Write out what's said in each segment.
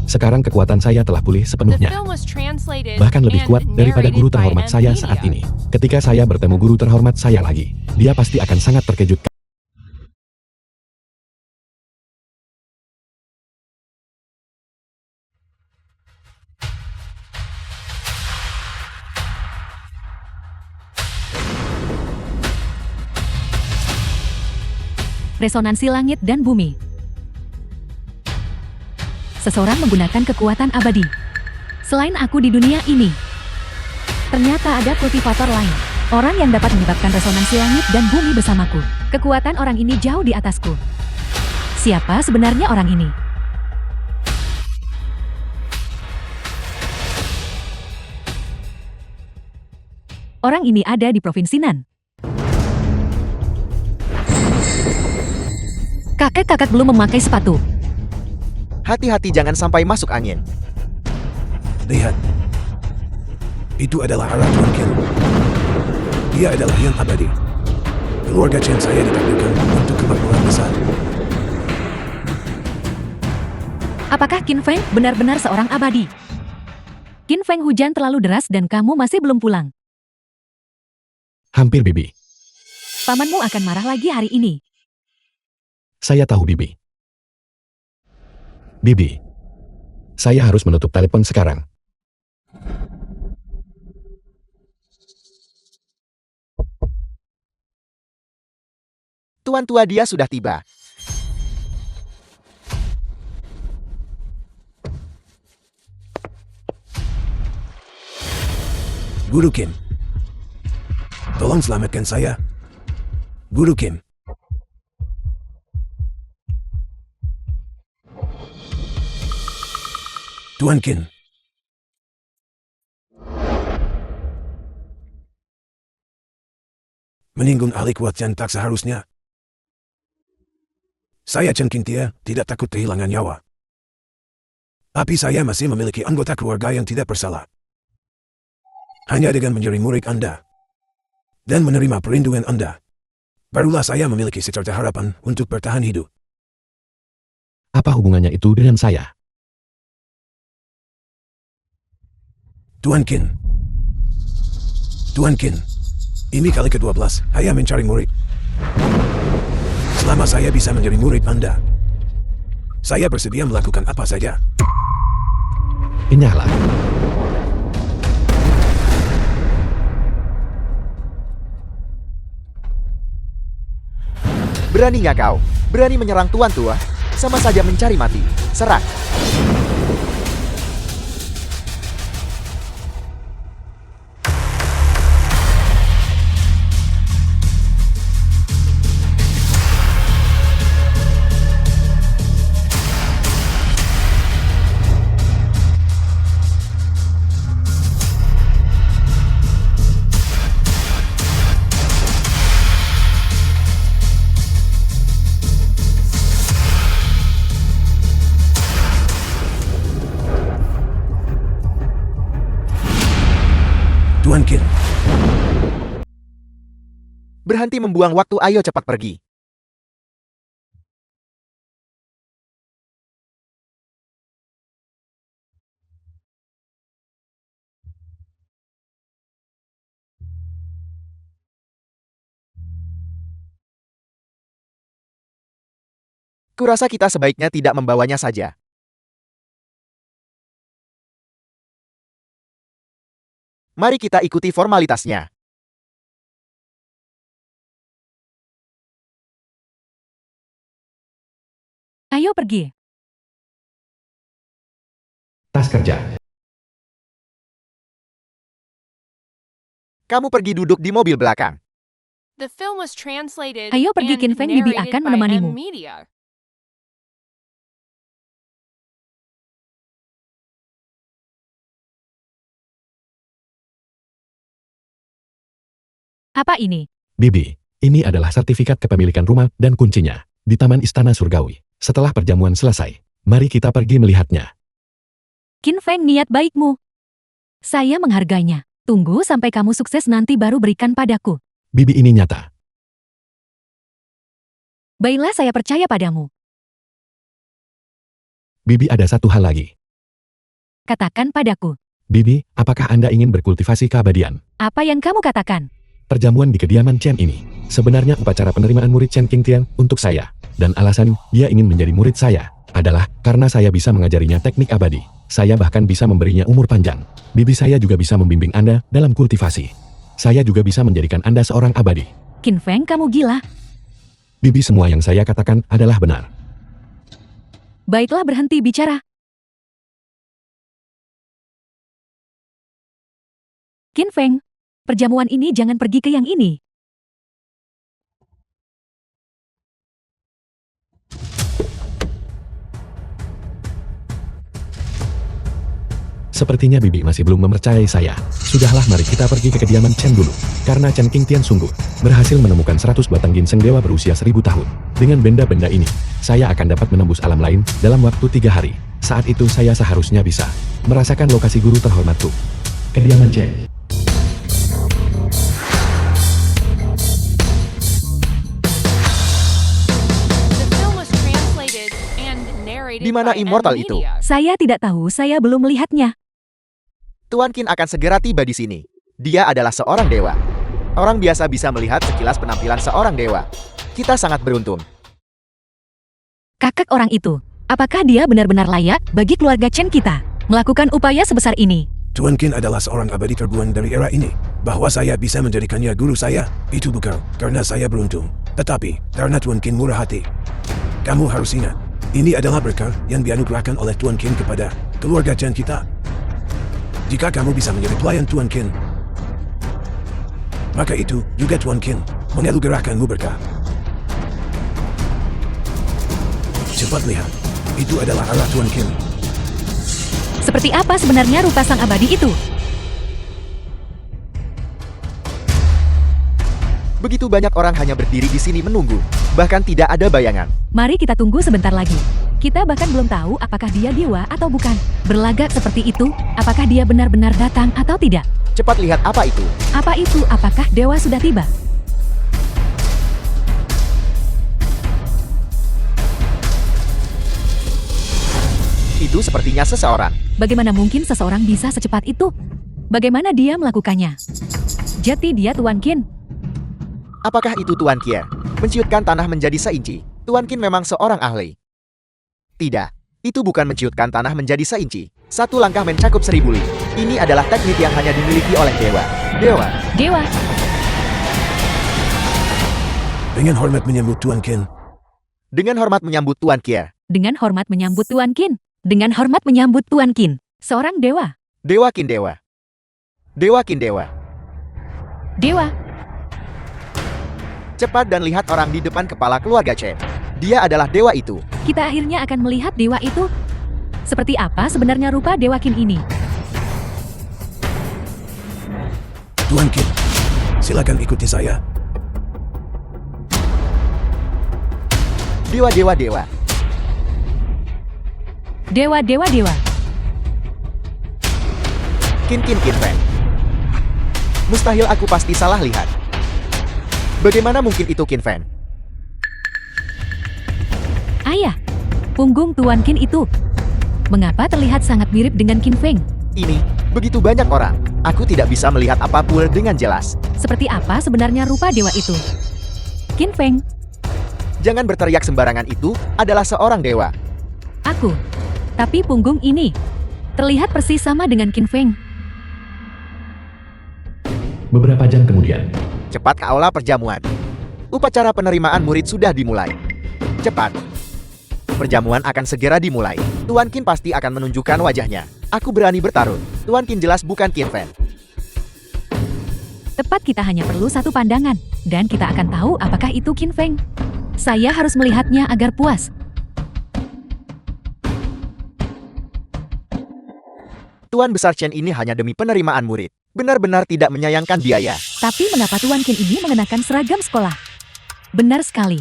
Sekarang kekuatan saya telah pulih The sepenuhnya. film was translated Bahkan lebih and kuat daripada guru narrated by terhormat saya NVIDIA. saat ini. Ketika saya bertemu guru terhormat saya lagi, dia pasti akan sangat terkejut. Resonansi langit dan bumi. Seseorang menggunakan kekuatan abadi. Selain aku di dunia ini, ternyata ada kultivator lain. Orang yang dapat menyebabkan resonansi langit dan bumi bersamaku. Kekuatan orang ini jauh di atasku. Siapa sebenarnya orang ini? Orang ini ada di Provinsi Nan. Kakek-kakek belum memakai sepatu. Hati-hati jangan sampai masuk angin. Lihat. Itu adalah arah Tuan Ken. Dia adalah yang abadi. Keluarga Chen saya ditakdirkan untuk kemakmuran besar. Apakah Qin Feng benar-benar seorang abadi? Qin Feng, hujan terlalu deras dan kamu masih belum pulang. Hampir, Bibi. Pamanmu akan marah lagi hari ini. Saya tahu, Bibi. Bibi, saya harus menutup telepon sekarang. Tuan tua dia sudah tiba. Guru Kim. Tolong selamatkan saya. Guru Kim. Tuan Kin. Menyinggung ahli kuat yang tak seharusnya. Saya Chen Qingtia tidak takut kehilangan nyawa. Tapi saya masih memiliki anggota keluarga yang tidak bersalah. Hanya dengan menjadi murid Anda dan menerima perlindungan Anda, barulah saya memiliki secerca harapan untuk bertahan hidup. Apa hubungannya itu dengan saya? Tuan Kin. Tuan Kin. Ini kali ke-12 saya mencari murid. Selama saya bisa menjadi murid Anda, saya bersedia melakukan apa saja. Nyala. Berani nggak kau? Berani menyerang tuan tua? Sama saja mencari mati. Serang. Tuan Kin. Berhenti membuang waktu, ayo cepat pergi. Kurasa kita sebaiknya tidak membawanya saja. Mari kita ikuti formalitasnya. Ayo pergi. Tas kerja. Kamu pergi duduk di mobil belakang. The film was translated Ayo pergi, and Qin Feng, Bibi narrated akan by menemanimu. NVIDIA. Apa ini? Bibi, ini adalah sertifikat kepemilikan rumah dan kuncinya di Taman Istana Surgawi. Setelah perjamuan selesai, mari kita pergi melihatnya. Qin Feng, niat baikmu. Saya menghargainya. Tunggu sampai kamu sukses nanti baru berikan padaku. Bibi, ini nyata. Baiklah, saya percaya padamu. Bibi, ada satu hal lagi. Katakan padaku, Bibi, apakah Anda ingin berkultivasi keabadian? apa yang kamu katakan? Perjamuan di kediaman Chen ini sebenarnya upacara penerimaan murid Chen Qingtian untuk saya. Dan alasan dia ingin menjadi murid saya adalah karena saya bisa mengajarinya teknik abadi. Saya bahkan bisa memberinya umur panjang. Bibi saya juga bisa membimbing Anda dalam kultivasi. Saya juga bisa menjadikan Anda seorang abadi. Qin Feng, kamu gila. Bibi, semua yang saya katakan adalah benar. Baiklah, berhenti bicara. Qin Feng, perjamuan ini jangan pergi ke yang ini. Sepertinya Bibi masih belum mempercayai saya. Sudahlah, mari kita pergi ke kediaman Chen dulu. Karena Chen Qingtian sungguh berhasil menemukan 100 batang ginseng dewa berusia 1000 tahun. Dengan benda-benda ini, saya akan dapat menembus alam lain dalam waktu 3 hari. Saat itu saya seharusnya bisa merasakan lokasi guru terhormatku. Kediaman Chen. The film was translated and narrated Di mana by immortal N itu? Media. Saya tidak tahu, saya belum melihatnya. Tuan Qin akan segera tiba di sini. Dia adalah seorang dewa. Orang biasa bisa melihat sekilas penampilan seorang dewa. Kita sangat beruntung. Kakak orang itu, apakah dia benar-benar layak bagi keluarga Chen kita melakukan upaya sebesar ini? Tuan Qin adalah seorang abadi terbuang dari era ini. Bahwa saya bisa menjadikannya guru saya, itu bukan karena saya beruntung, tetapi karena Tuan Qin murah hati. Kamu harus ingat, ini adalah berkah yang dianugerahkan oleh Tuan Qin kepada keluarga Chen kita. Jika kamu bisa menjadi pelayan Tuan Qin, maka itu juga Tuan Qin menganugerahkanmu berkah. Cepat lihat, itu adalah arah Tuan Qin. Seperti apa sebenarnya rupa sang abadi itu? Begitu banyak orang hanya berdiri di sini menunggu. Bahkan tidak ada bayangan. Mari kita tunggu sebentar lagi. Kita bahkan belum tahu apakah dia dewa atau bukan. Berlagak seperti itu, apakah dia benar-benar datang atau tidak? Cepat lihat apa itu. Apa itu? Apakah dewa sudah tiba? Itu sepertinya seseorang. Bagaimana mungkin seseorang bisa secepat itu? Bagaimana dia melakukannya? Jati dia Tuan Qin. Apakah itu Tuan Qin? Menciutkan tanah menjadi seinci. Tuan Qin memang seorang ahli. Tidak. Itu bukan menciutkan tanah menjadi seinci. Satu langkah mencakup 1000 li. Ini adalah teknik yang hanya dimiliki oleh dewa. Dewa. Dewa. Dengan hormat menyambut Tuan Qin. Dengan hormat menyambut Tuan Qin. Dengan hormat menyambut Tuan Qin. Dengan hormat menyambut Tuan Qin. Seorang dewa. Dewa Qin dewa. Dewa Qin dewa. Dewa. Cepat dan lihat orang di depan kepala keluarga Chen. Dia adalah dewa itu. Kita akhirnya akan melihat dewa itu. Seperti apa sebenarnya rupa dewa Qin ini? Tuan Qin, silakan ikuti saya. Dewa dewa dewa. Dewa, dewa, dewa. Qin Feng. Mustahil, aku pasti salah lihat. Bagaimana mungkin itu Qin Feng? Ayah, punggung Tuan Qin itu. Mengapa terlihat sangat mirip dengan Qin Feng? Ini, begitu banyak orang. Aku tidak bisa melihat apapun dengan jelas. Seperti apa sebenarnya rupa dewa itu? Qin Feng, Jangan berteriak sembarangan, itu adalah seorang dewa. aku. Tapi punggung ini terlihat persis sama dengan Qin Feng. Beberapa jam kemudian, Cepat ke aula perjamuan. Upacara penerimaan murid sudah dimulai. Cepat. Perjamuan akan segera dimulai. Tuan Qin pasti akan menunjukkan wajahnya. Aku berani bertarung. Tuan Qin jelas bukan Qin Feng. Tepat, kita hanya perlu satu pandangan. Dan kita akan tahu apakah itu Qin Feng. Saya harus melihatnya agar puas. Tuan Besar Chen ini hanya demi penerimaan murid. Benar-benar tidak menyayangkan biaya. Tapi mengapa Tuan Qin ini mengenakan seragam sekolah? Benar sekali.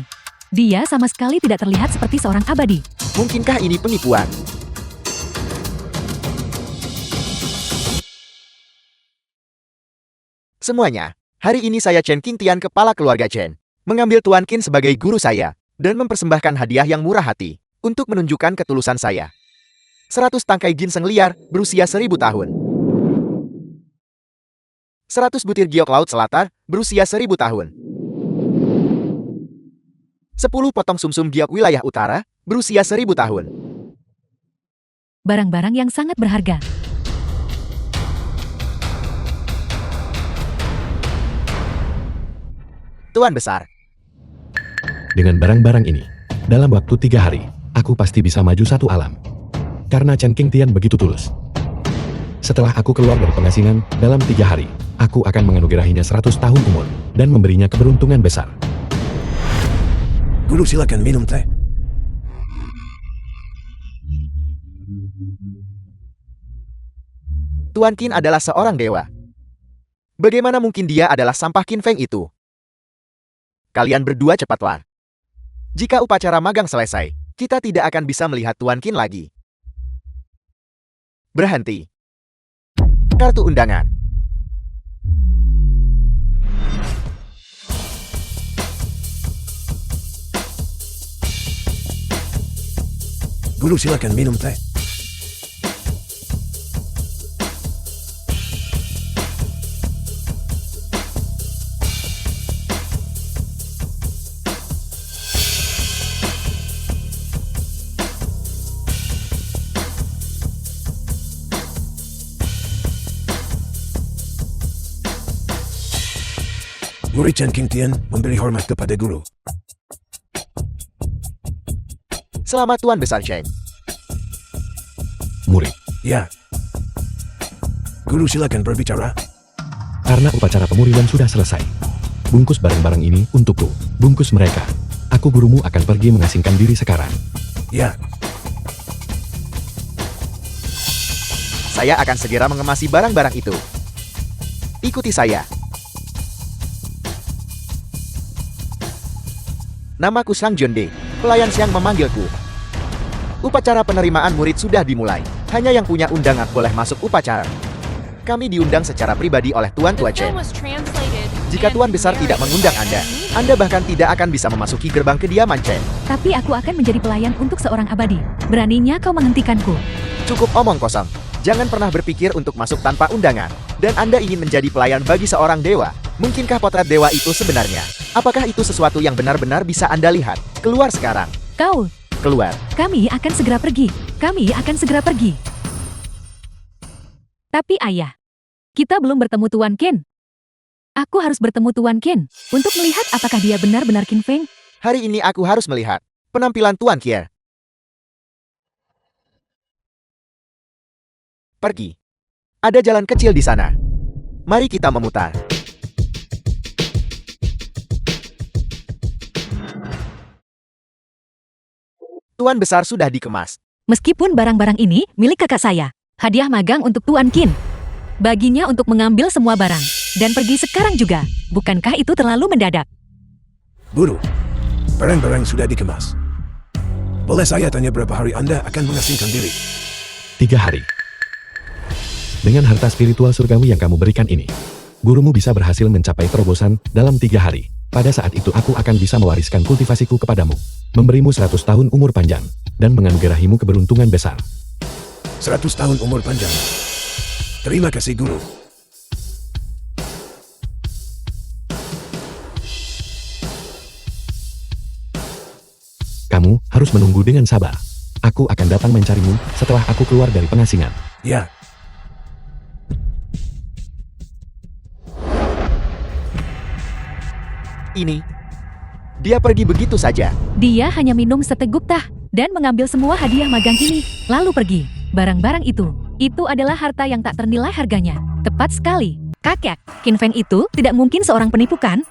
Dia sama sekali tidak terlihat seperti seorang abadi. Mungkinkah ini penipuan? Semuanya, hari ini saya Chen Qingtian, kepala keluarga Chen, mengambil Tuan Qin sebagai guru saya, dan mempersembahkan hadiah yang murah hati, untuk menunjukkan ketulusan saya. 100 tangkai ginseng liar berusia 1000 tahun. 100 butir giok laut selatar berusia 1000 tahun. 10 potong sumsum giok wilayah utara berusia 1000 tahun. Barang-barang yang sangat berharga. Tuan Besar, Dengan barang-barang ini, dalam waktu 3 hari, aku pasti bisa maju satu alam. Karena Chen Qingtian begitu tulus. Setelah aku keluar dari pengasingan, dalam 3 hari, aku akan menganugerahinya 100 tahun umur, dan memberinya keberuntungan besar. Guru silakan minum teh. Tuan Qin adalah seorang dewa. Bagaimana mungkin dia adalah sampah Qin Feng itu? Kalian berdua cepatlah. Jika upacara magang selesai, kita tidak akan bisa melihat Tuan Qin lagi. Berhenti. Kartu undangan. Guru silakan minum teh. Murid Chen Qingtian memberi hormat kepada guru. Selamat Tuan Besar Chen. Murid, Ya. Guru silakan berbicara. karena upacara pemuridan sudah selesai. Bungkus barang-barang ini untukku. Bungkus mereka. Aku gurumu akan pergi mengasingkan diri sekarang. Ya. Saya akan segera mengemasi barang-barang itu. Ikuti saya. Namaku Sang Junde, pelayan siang memanggilku. Upacara penerimaan murid sudah dimulai. Hanya yang punya undangan boleh masuk upacara. Kami diundang secara pribadi oleh Tuan Tua The Chen. film was translated Jika Tuan Besar and tidak mengundang Anda, Anda bahkan tidak akan bisa memasuki gerbang kediaman Chen. Tapi aku akan menjadi pelayan untuk seorang abadi. Beraninya kau menghentikanku. Cukup omong kosong. Jangan pernah berpikir untuk masuk tanpa undangan. Dan Anda ingin menjadi pelayan bagi seorang dewa. Mungkinkah potret dewa itu sebenarnya? Apakah itu sesuatu yang benar-benar bisa Anda lihat? Keluar sekarang. Kau, Keluar. kami akan segera pergi. Kami akan segera pergi. Tapi ayah, kita belum bertemu Tuan Qin. Aku harus bertemu Tuan Qin untuk melihat apakah dia benar-benar Qin Feng. Hari ini aku harus melihat penampilan Tuan Kier. Pergi. Ada jalan kecil di sana. Mari kita memutar. Tuan Besar sudah dikemas. Meskipun barang-barang ini milik kakak saya, hadiah magang untuk Tuan Qin. Baginya untuk mengambil semua barang dan pergi sekarang juga. Bukankah itu terlalu mendadak? Guru, barang-barang sudah dikemas. Boleh saya tanya berapa hari Anda akan mengasingkan diri? 3 hari. Dengan harta spiritual surgawi yang kamu berikan ini, gurumu bisa berhasil mencapai terobosan dalam 3 hari. Pada saat itu aku akan bisa mewariskan kultivasiku kepadamu, memberimu 100 tahun umur panjang, dan menganugerahimu keberuntungan besar. 100 tahun umur panjang. Terima kasih guru. Kamu harus menunggu dengan sabar. Aku akan datang mencarimu setelah aku keluar dari pengasingan. Ya. Ini. Dia pergi begitu saja. Dia hanya minum seteguk teh dan mengambil semua hadiah magang ini, lalu pergi. Barang-barang itu adalah harta yang tak ternilai harganya. Tepat sekali. Kakek, Qin Feng itu tidak mungkin seorang penipu kan?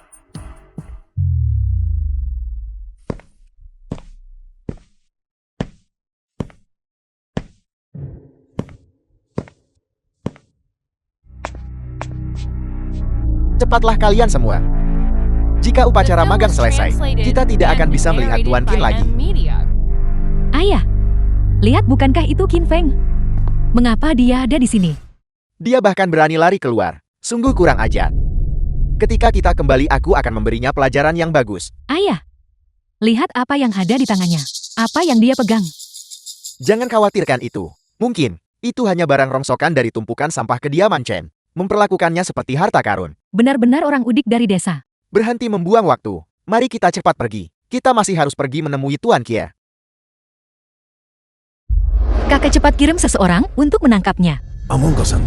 Cepatlah kalian semua. Jika upacara magang selesai, kita tidak akan bisa melihat Tuan Qin lagi. Ayah, lihat bukankah itu Qin Feng? Mengapa dia ada di sini? Dia bahkan berani lari keluar. Sungguh kurang ajar. Ketika kita kembali, aku akan memberinya pelajaran yang bagus. Ayah, lihat apa yang ada di tangannya. Apa yang dia pegang. Jangan khawatirkan itu. Mungkin, itu hanya barang rongsokan dari tumpukan sampah kediaman Chen. Memperlakukannya seperti harta karun. Benar-benar orang udik dari desa. Berhenti membuang waktu. Mari kita cepat pergi. Kita masih harus pergi menemui Tuan Kia. Kakak cepat kirim seseorang untuk menangkapnya. Omong kosong.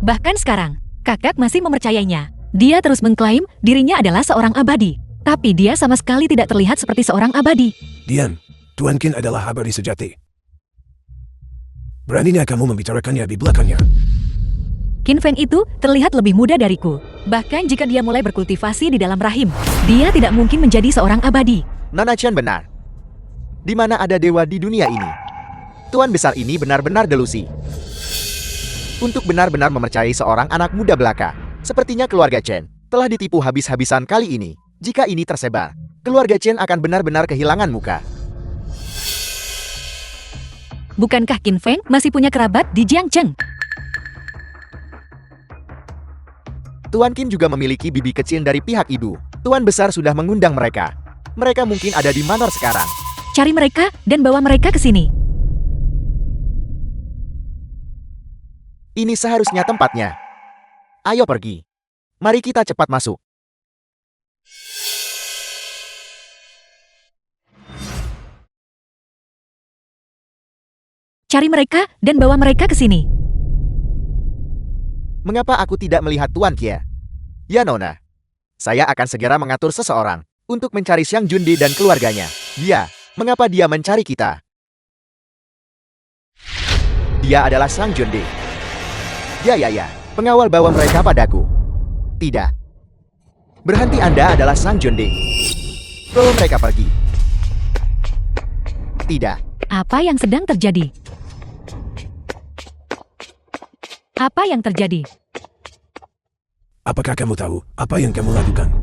Bahkan sekarang, kakak masih mempercayainya. Dia terus mengklaim dirinya adalah seorang abadi. Tapi dia sama sekali tidak terlihat seperti seorang abadi. Diam. Tuan Qin adalah abadi sejati. Beraninya kamu membicarakannya di belakangnya. Qin Feng itu terlihat lebih muda dariku. Bahkan jika dia mulai berkultivasi di dalam rahim, dia tidak mungkin menjadi seorang abadi. Nona Chen benar. Di mana ada dewa di dunia ini? Tuan besar ini benar-benar delusi. Untuk benar-benar mempercayai seorang anak muda belaka, sepertinya keluarga Chen telah ditipu habis-habisan kali ini. Jika ini tersebar, keluarga Chen akan benar-benar kehilangan muka. Bukankah Qin Feng masih punya kerabat di Jiangcheng? Tuan Qin juga memiliki bibi kecil dari pihak ibu. Tuan besar sudah mengundang mereka. Mereka mungkin ada di Manor sekarang. Cari mereka dan bawa mereka ke sini. Ini seharusnya tempatnya. Ayo pergi. Mari kita cepat masuk. Cari mereka dan bawa mereka ke sini. Mengapa aku tidak melihat Tuan Kia? Ya Nona. Saya akan segera mengatur seseorang untuk mencari Xiang Junde dan keluarganya. Mengapa dia mencari kita? Dia adalah Xiang Junde. Ya. Pengawal bawa mereka padaku. Tidak. Berhenti, Anda adalah Xiang Junde. Bawa mereka pergi. Tidak. Apa yang sedang terjadi? Apa yang terjadi? Apakah kamu tahu apa yang kamu lakukan?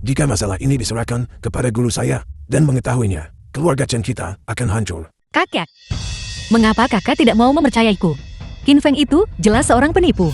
Jika masalah ini diserahkan kepada guru saya dan mengetahuinya, keluarga Chen kita akan hancur. Kakak, mengapa kakak tidak mau mempercayaiku? Qin Feng itu jelas seorang penipu.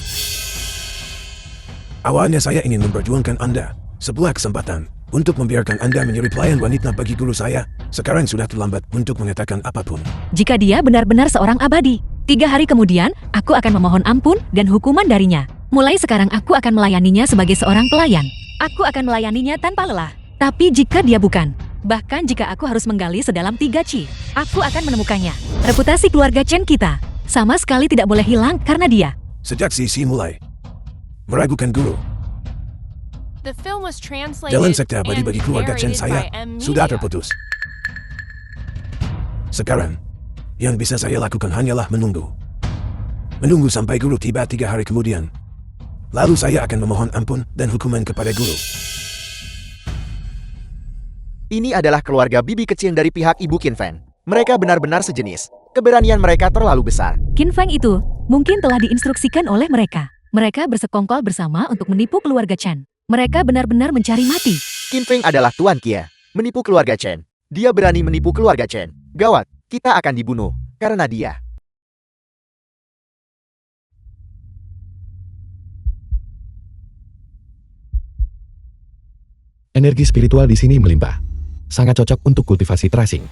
Awalnya saya ingin memperjuangkan Anda sebuah kesempatan untuk membiarkan Anda menjadi pelayan wanita bagi guru saya. Sekarang sudah terlambat untuk mengatakan apapun. Jika dia benar-benar seorang abadi, 3 hari kemudian, aku akan memohon ampun dan hukuman darinya. Mulai sekarang aku akan melayaninya sebagai seorang pelayan. Aku akan melayaninya tanpa lelah. Tapi jika dia bukan, bahkan jika aku harus menggali sedalam 3 chi, aku akan menemukannya. Reputasi keluarga Chen kita sama sekali tidak boleh hilang karena dia. Sejak Sisi mulai meragukan guru, The film was translated jalan sekte abadi and bagi keluarga Chen narrated saya by M. sudah Media. terputus. Sekarang, yang bisa saya lakukan hanyalah menunggu. Menunggu sampai guru tiba 3 hari kemudian. Lalu saya akan memohon ampun dan hukuman kepada guru. Ini adalah keluarga bibi kecil dari pihak ibu Qin Feng. Mereka benar-benar sejenis. Keberanian mereka terlalu besar. Qin Feng itu mungkin telah diinstruksikan oleh mereka. Mereka bersekongkol bersama untuk menipu keluarga Chen. Mereka benar-benar mencari mati. Qin Feng adalah Tuan Kia. Menipu keluarga Chen. Dia berani menipu keluarga Chen. Gawat, kita akan dibunuh karena dia. Energi spiritual di sini melimpah. Sangat cocok untuk kultivasi terasing.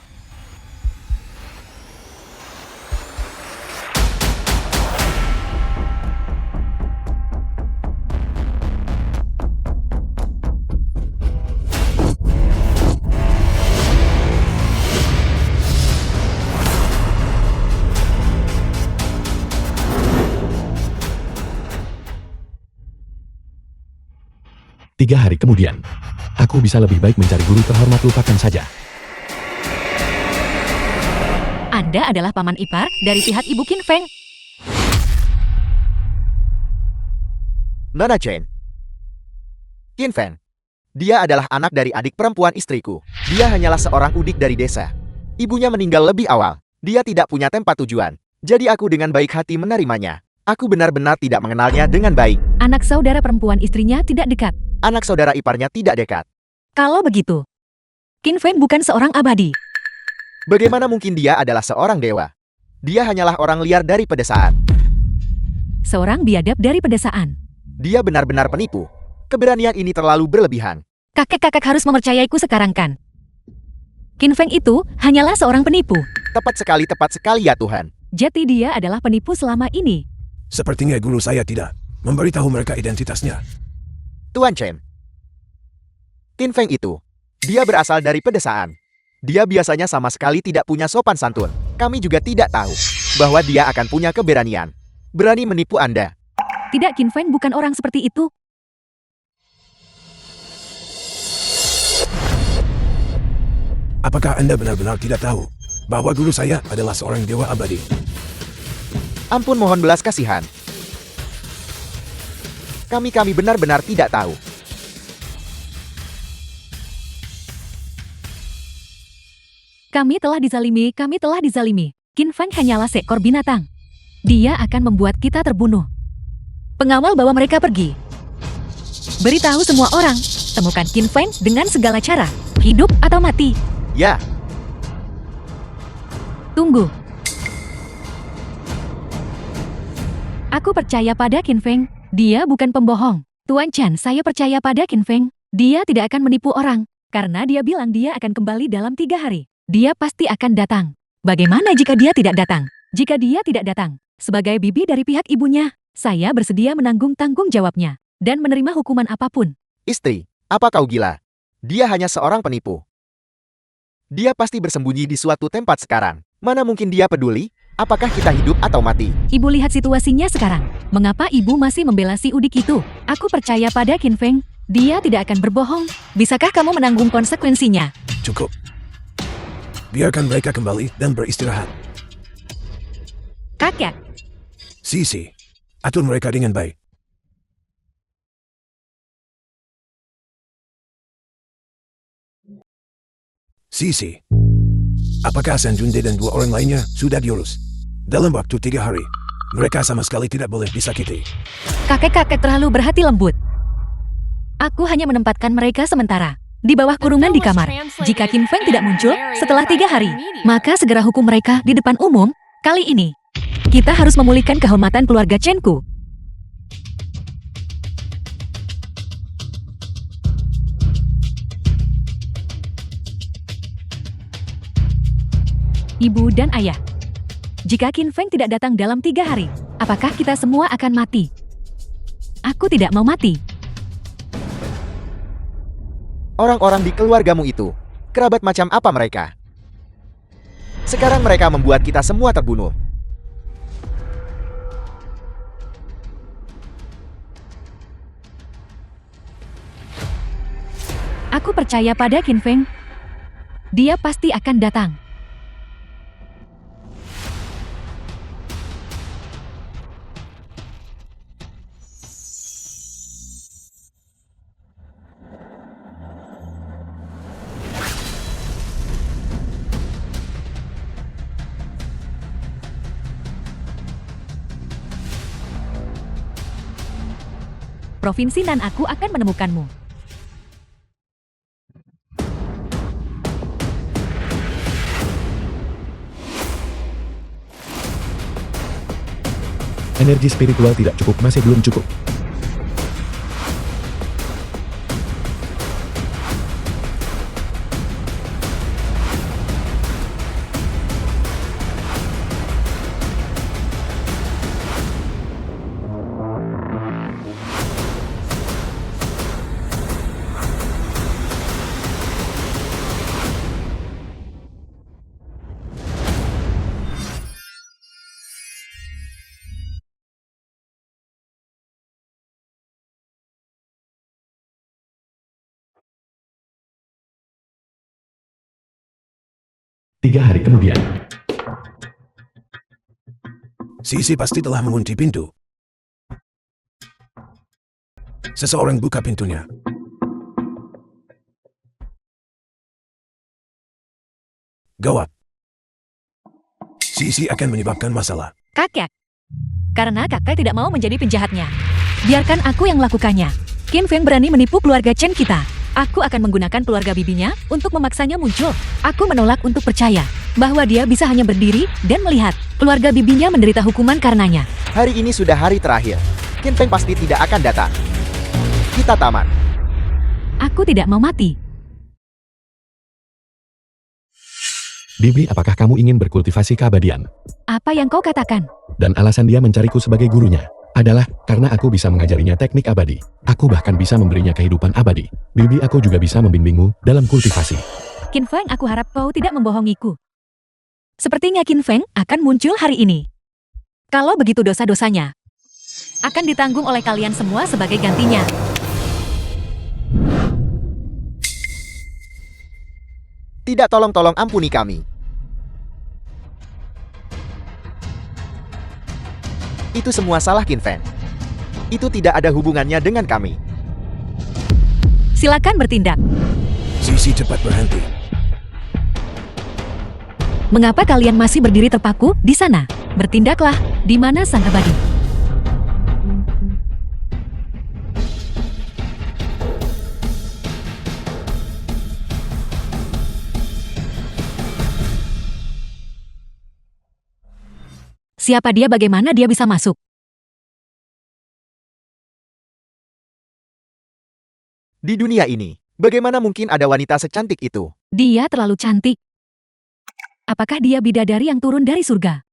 Tiga hari kemudian, aku bisa lebih baik mencari guru terhormat, lupakan saja. Anda adalah paman ipar dari pihak ibu Qin Feng. Nona Chen. Qin Feng. Dia adalah anak dari adik perempuan istriku. Dia hanyalah seorang udik dari desa. Ibunya meninggal lebih awal. Dia tidak punya tempat tujuan. Jadi aku dengan baik hati menerimanya. Aku benar-benar tidak mengenalnya dengan baik. Anak saudara perempuan istrinya tidak dekat. Anak saudara iparnya tidak dekat. Kalau begitu, Qin Feng bukan seorang abadi. Bagaimana mungkin dia adalah seorang dewa? Dia hanyalah orang liar dari pedesaan. Seorang biadab dari pedesaan. Dia benar-benar penipu. Keberanian ini terlalu berlebihan. Kakek-kakek harus mempercayaiku sekarang kan? Qin Feng itu hanyalah seorang penipu. tepat sekali ya Tuhan. Jadi dia adalah penipu selama ini. Sepertinya guru saya tidak memberitahu mereka identitasnya. Tuan Chen. Qin Feng itu. Dia berasal dari pedesaan. Dia biasanya sama sekali tidak punya sopan santun. Kami juga tidak tahu bahwa dia akan punya keberanian. Berani menipu Anda. Tidak, Qin Feng bukan orang seperti itu. Apakah Anda benar-benar tidak tahu bahwa guru saya adalah seorang dewa abadi? Ampun, mohon belas kasihan. Kami benar-benar tidak tahu. Kami telah dizalimi. Qin Feng hanyalah seekor binatang. Dia akan membuat kita terbunuh. Pengawal bawa mereka pergi. Beritahu semua orang, temukan Qin Feng dengan segala cara, hidup atau mati. Ya, Tunggu. Aku percaya pada Qin Feng. Dia bukan pembohong. Tuan Chen, saya percaya pada Qin Feng. Dia tidak akan menipu orang. Karena dia bilang dia akan kembali dalam 3 hari. Dia pasti akan datang. Bagaimana jika dia tidak datang? Jika dia tidak datang, sebagai bibi dari pihak ibunya, saya bersedia menanggung tanggung jawabnya. Dan menerima hukuman apapun. istri, apa kau gila? Dia hanya seorang penipu. Dia pasti bersembunyi di suatu tempat sekarang. Mana mungkin dia peduli? Apakah kita hidup atau mati? Ibu lihat situasinya sekarang. Mengapa ibu masih membela si udik itu? Aku percaya pada Qin Feng. Dia tidak akan berbohong. Bisakah kamu menanggung konsekuensinya? Cukup. Biarkan mereka kembali dan beristirahat. Kakek, Sisi, atur mereka dengan baik. Sisi, apakah San Junde dan 2 orang lainnya sudah diurus? Dalam waktu 3 hari, mereka sama sekali tidak boleh disakiti. kakek-kakek terlalu berhati lembut. Aku hanya menempatkan mereka sementara di bawah kurungan di kamar. Jika Qin Feng tidak muncul setelah 3 hari, maka segera hukum mereka di depan umum. Kali ini, kita harus memulihkan kehormatan keluarga Chen-ku. Ibu dan ayah. Jika Qin Feng tidak datang dalam 3 hari, apakah kita semua akan mati? Aku tidak mau mati. Orang-orang di keluargamu itu, kerabat macam apa mereka? Sekarang mereka membuat kita semua terbunuh. Aku percaya pada Qin Feng. Dia pasti akan datang. Provinsi Nan aku akan menemukanmu. Energi spiritual tidak cukup, masih belum cukup. Tiga hari kemudian, Sisi pasti telah mengunci pintu. Seseorang buka pintunya. Gawat. Sisi akan menyebabkan masalah. Kakek. Karena kakek tidak mau menjadi penjahatnya. Biarkan aku yang melakukannya. Qin Feng berani menipu keluarga Chen kita. Aku akan menggunakan keluarga bibinya untuk memaksanya muncul. Aku menolak untuk percaya bahwa dia bisa hanya berdiri dan melihat keluarga bibinya menderita hukuman karenanya. Hari ini sudah hari terakhir. Qin Feng pasti tidak akan datang. Kita tamat. Aku tidak mau mati. Bibi, apakah kamu ingin berkultivasi keabadian? Apa yang kau katakan? Dan alasan dia mencariku sebagai gurunya adalah karena aku bisa mengajarinya teknik abadi. Aku bahkan bisa memberinya kehidupan abadi. Bibi, aku juga bisa membimbingmu dalam kultivasi. Qin Feng, aku harap kau tidak membohongiku. Sepertinya Qin Feng akan muncul hari ini. Kalau begitu dosa-dosanya akan ditanggung oleh kalian semua sebagai gantinya. Tidak, tolong ampuni kami. Itu semua salah Qin Feng. Itu tidak ada hubungannya dengan kami. Silakan bertindak. Sisi cepat berhenti. Mengapa kalian masih berdiri terpaku di sana? Bertindaklah, di mana sang abadi? Siapa dia, bagaimana dia bisa masuk? Di dunia ini, bagaimana mungkin ada wanita secantik itu? Dia terlalu cantik. Apakah dia bidadari yang turun dari surga?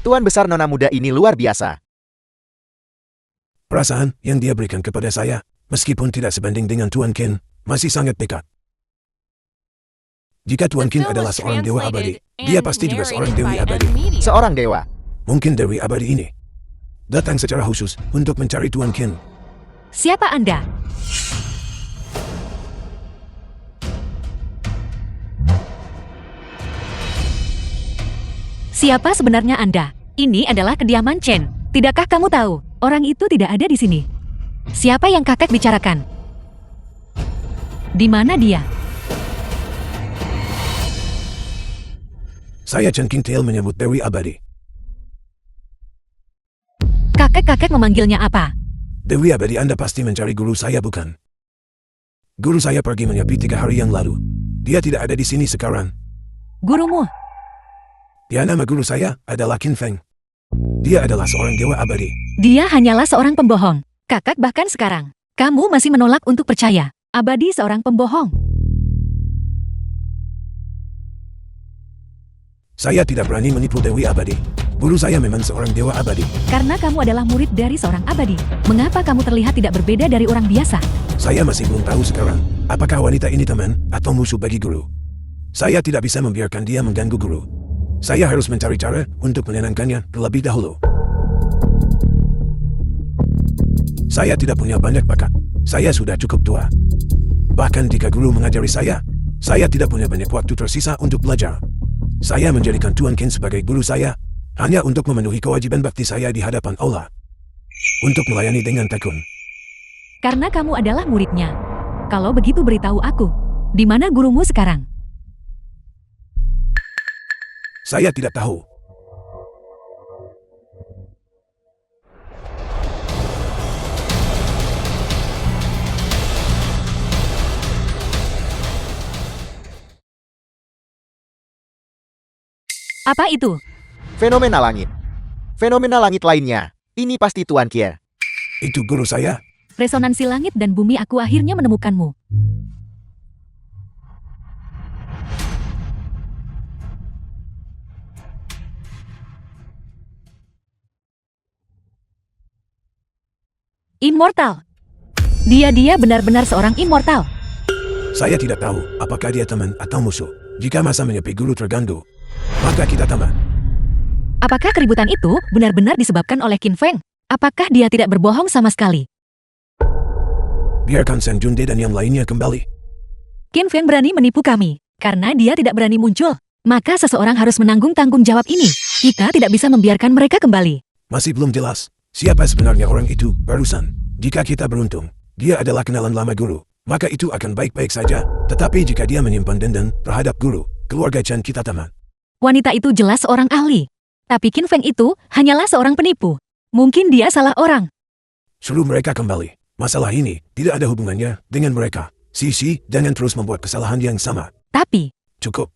Tuan besar nona muda ini luar biasa. Perasaan yang dia berikan kepada saya, meskipun tidak sebanding dengan Tuan Qin, masih sangat dekat. Jika Tuan Qin adalah seorang dewa abadi, dia pasti juga seorang dewi abadi. Seorang dewa. Mungkin dewi abadi ini datang secara khusus untuk mencari Tuan Qin. Siapa Anda? Siapa sebenarnya Anda? Ini adalah kediaman Chen. Tidakkah kamu tahu, orang itu tidak ada di sini? Siapa yang kakek bicarakan? Di mana dia? Saya Chen Qingtian menyebut dewi abadi. Kakek-kakek memanggilnya apa? Dewi abadi, Anda pasti mencari guru saya, bukan? Guru saya pergi menyepi 3 hari yang lalu. Dia tidak ada di sini sekarang. Gurumu? Dia nama guru saya adalah Qin Feng. Dia adalah seorang dewa abadi. Dia hanyalah seorang pembohong. Kakak, bahkan sekarang, kamu masih menolak untuk percaya. Abadi seorang pembohong. Saya tidak berani menipu dewi abadi. Guru saya memang seorang dewa abadi. Karena kamu adalah murid dari seorang abadi. Mengapa kamu terlihat tidak berbeda dari orang biasa? Saya masih belum tahu sekarang, apakah wanita ini teman atau musuh bagi guru. Saya tidak bisa membiarkan dia mengganggu guru. Saya harus mencari cara untuk menenangkannya terlebih dahulu. Saya tidak punya banyak bakat. Saya sudah cukup tua. Bahkan jika guru mengajari saya tidak punya banyak waktu tersisa untuk belajar. Saya menjadikan Tuan Qin sebagai guru saya hanya untuk memenuhi kewajiban bakti saya di hadapan Allah. Untuk melayani dengan tekun. Karena kamu adalah muridnya. Kalau begitu beritahu aku, di mana gurumu sekarang? Saya tidak tahu. Apa itu? Fenomena langit. Fenomena langit lainnya. Ini pasti Tuan Kier. Itu guru saya. Resonansi langit dan bumi, aku akhirnya menemukanmu. Immortal. Dia benar-benar seorang immortal. Saya tidak tahu apakah dia teman atau musuh. Jika masa menyepi guru terganggu, maka kita tamat. Apakah keributan itu benar-benar disebabkan oleh Qin Feng? Apakah dia tidak berbohong sama sekali? Biarkan Shen Junde dan yang lainnya kembali. Qin Feng berani menipu kami. Karena dia tidak berani muncul, maka seseorang harus menanggung tanggung jawab ini. Kita tidak bisa membiarkan mereka kembali. Masih belum jelas siapa sebenarnya orang itu barusan. Jika kita beruntung, dia adalah kenalan lama guru, maka itu akan baik-baik saja. Tetapi jika dia menyimpan dendam terhadap guru, keluarga Chen kita tamat. Wanita itu jelas seorang ahli. Tapi Qin Feng itu hanyalah seorang penipu. Mungkin dia salah orang. Suruh mereka kembali. Masalah ini tidak ada hubungannya dengan mereka. Sisi jangan terus membuat kesalahan yang sama. Tapi, Cukup.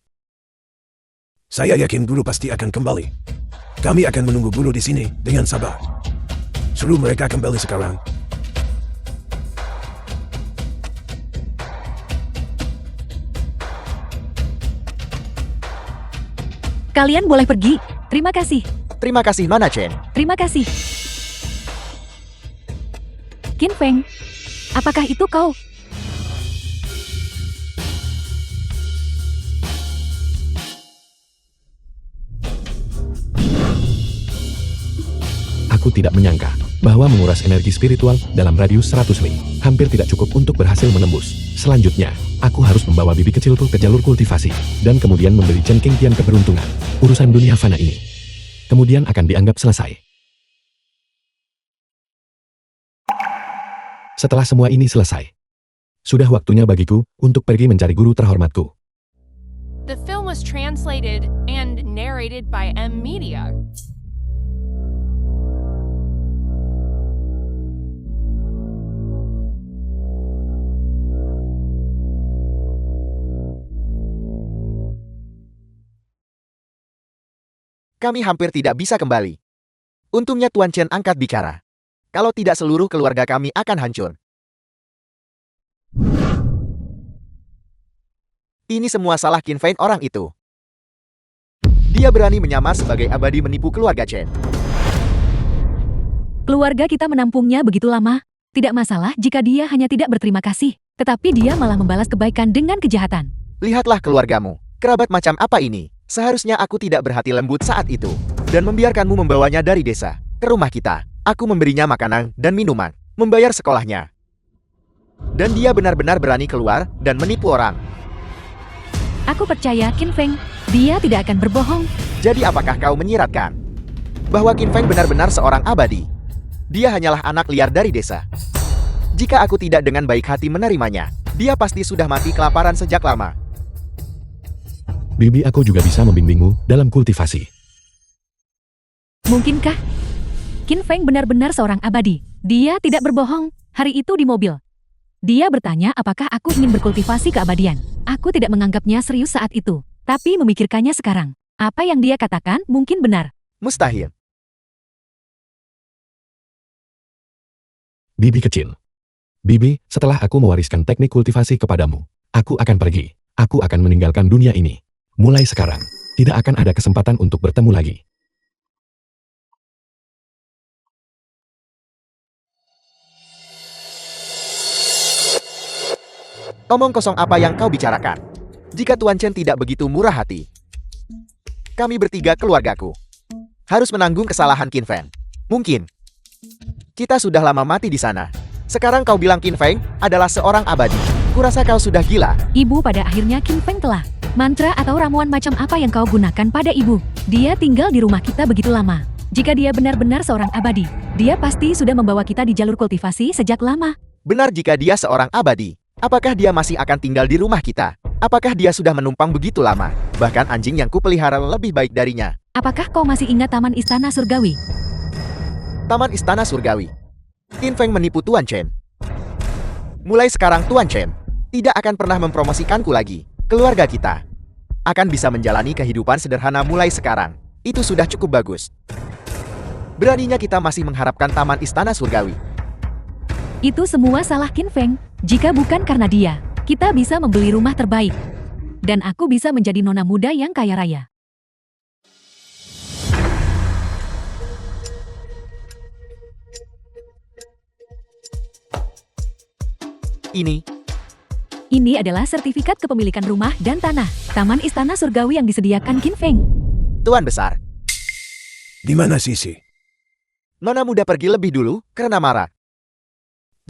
Saya yakin guru pasti akan kembali. Kami akan menunggu guru di sini dengan sabar. Suruh mereka kembali sekarang. Kalian boleh pergi. Terima kasih. Terima kasih Nona Chen. Terima kasih. Qin Feng, apakah itu kau? Aku tidak menyangka bahwa menguras energi spiritual dalam radius 100 li hampir tidak cukup untuk berhasil menembus. Selanjutnya, aku harus membawa bibi kecilku ke jalur kultivasi dan kemudian memberi Chen Qingtian keberuntungan. Urusan dunia fana ini kemudian akan dianggap selesai. Setelah semua ini selesai, sudah waktunya bagiku untuk pergi mencari guru terhormatku. The film was translated and narrated by M Media. Kami hampir tidak bisa kembali. Untungnya Tuan Chen angkat bicara. Kalau tidak seluruh keluarga kami akan hancur. Ini semua salah Qin Feng orang itu. Dia berani menyamar sebagai abadi menipu keluarga Chen. Keluarga kita menampungnya begitu lama. Tidak masalah jika dia hanya tidak berterima kasih. Tetapi dia malah membalas kebaikan dengan kejahatan. Lihatlah keluargamu. Kerabat macam apa ini? Seharusnya aku tidak berhati lembut saat itu. Dan membiarkanmu membawanya dari desa ke rumah kita. Aku memberinya makanan dan minuman. Membayar sekolahnya. Dan dia benar-benar berani keluar dan menipu orang. Aku percaya Qin Feng. Dia tidak akan berbohong. Jadi apakah kau menyiratkan bahwa Qin Feng benar-benar seorang abadi? Dia hanyalah anak liar dari desa. Jika aku tidak dengan baik hati menerimanya, dia pasti sudah mati kelaparan sejak lama. Bibi aku juga bisa membimbingmu dalam kultivasi. Mungkinkah? Qin Feng benar-benar seorang abadi. Dia tidak berbohong. Hari itu di mobil, dia bertanya apakah aku ingin berkultivasi keabadian. Aku tidak menganggapnya serius saat itu, tapi memikirkannya sekarang. Apa yang dia katakan mungkin benar. Mustahil. Bibi kecil. Bibi, setelah aku mewariskan teknik kultivasi kepadamu, aku akan pergi. Aku akan meninggalkan dunia ini. Mulai sekarang, tidak akan ada kesempatan untuk bertemu lagi. Omong kosong apa yang kau bicarakan? Jika Tuan Chen tidak begitu murah hati, kami bertiga keluargaku harus menanggung kesalahan Qin Feng. Mungkin kita sudah lama mati di sana. Sekarang kau bilang Qin Feng adalah seorang abadi. Kurasa kau sudah gila. Ibu, pada akhirnya Qin Feng telah. Mantra atau ramuan macam apa yang kau gunakan pada ibu? Dia tinggal di rumah kita begitu lama. Jika dia benar-benar seorang abadi, dia pasti sudah membawa kita di jalur kultivasi sejak lama. Benar, jika dia seorang abadi, apakah dia masih akan tinggal di rumah kita? Apakah dia sudah menumpang begitu lama? Bahkan anjing yang kupelihara lebih baik darinya. Apakah kau masih ingat Taman Istana Surgawi? Taman Istana Surgawi. Qin Feng menipu Tuan Chen. Mulai sekarang Tuan Chen tidak akan pernah mempromosikanku lagi. Keluarga kita akan bisa menjalani kehidupan sederhana mulai sekarang. Itu sudah cukup bagus. Beraninya kita masih mengharapkan Taman Istana Surgawi. Itu semua salah Qin Feng. Jika bukan karena dia, kita bisa membeli rumah terbaik. Dan aku bisa menjadi nona muda yang kaya raya. Ini adalah sertifikat kepemilikan rumah dan tanah Taman Istana Surgawi yang disediakan Qin Feng. Tuan Besar, Di mana Sisi? nona muda pergi lebih dulu karena marah.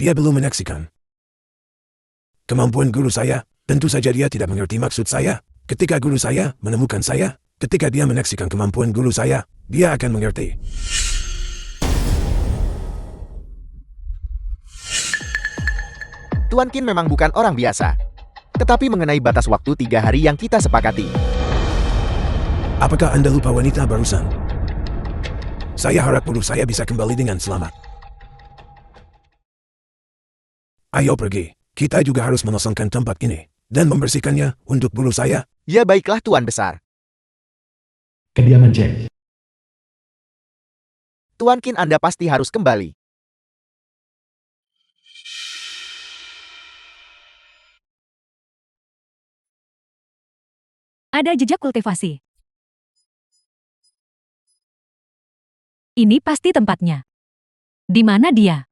Dia belum menyaksikan kemampuan guru saya. Tentu saja dia tidak mengerti maksud saya. Ketika guru saya menemukan saya, ketika dia menyaksikan kemampuan guru saya, dia akan mengerti. Tuan Qin memang bukan orang biasa. Tetapi mengenai batas waktu 3 hari yang kita sepakati, Apakah Anda lupa wanita barusan? Saya harap guru saya bisa kembali dengan selamat. Ayo pergi. Kita juga harus mengosongkan tempat ini dan membersihkannya untuk guru saya. ya baiklah Tuan Besar. Kediaman Chen. Tuan Qin, Anda pasti harus kembali. Ada jejak kultivasi. Ini pasti tempatnya. Di mana dia?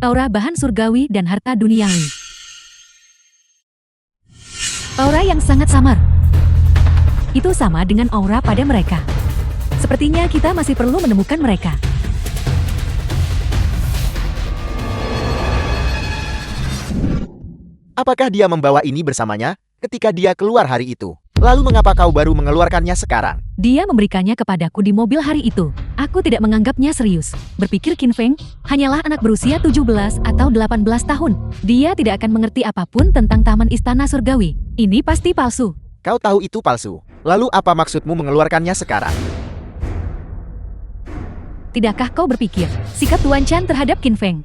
Aura bahan surgawi dan harta duniawi. Aura yang sangat samar. Itu sama dengan aura pada mereka. Sepertinya kita masih perlu menemukan mereka. Apakah dia membawa ini bersamanya ketika dia keluar hari itu? Lalu mengapa kau baru mengeluarkannya sekarang? Dia memberikannya kepadaku di mobil hari itu. Aku tidak menganggapnya serius. Berpikir Qin Feng hanyalah anak berusia 17 atau 18 tahun. Dia tidak akan mengerti apapun tentang Taman Istana Surgawi. Ini pasti palsu. Kau tahu itu palsu. Lalu apa maksudmu mengeluarkannya sekarang? Tidakkah kau berpikir sikap Tuan Chan terhadap Qin Feng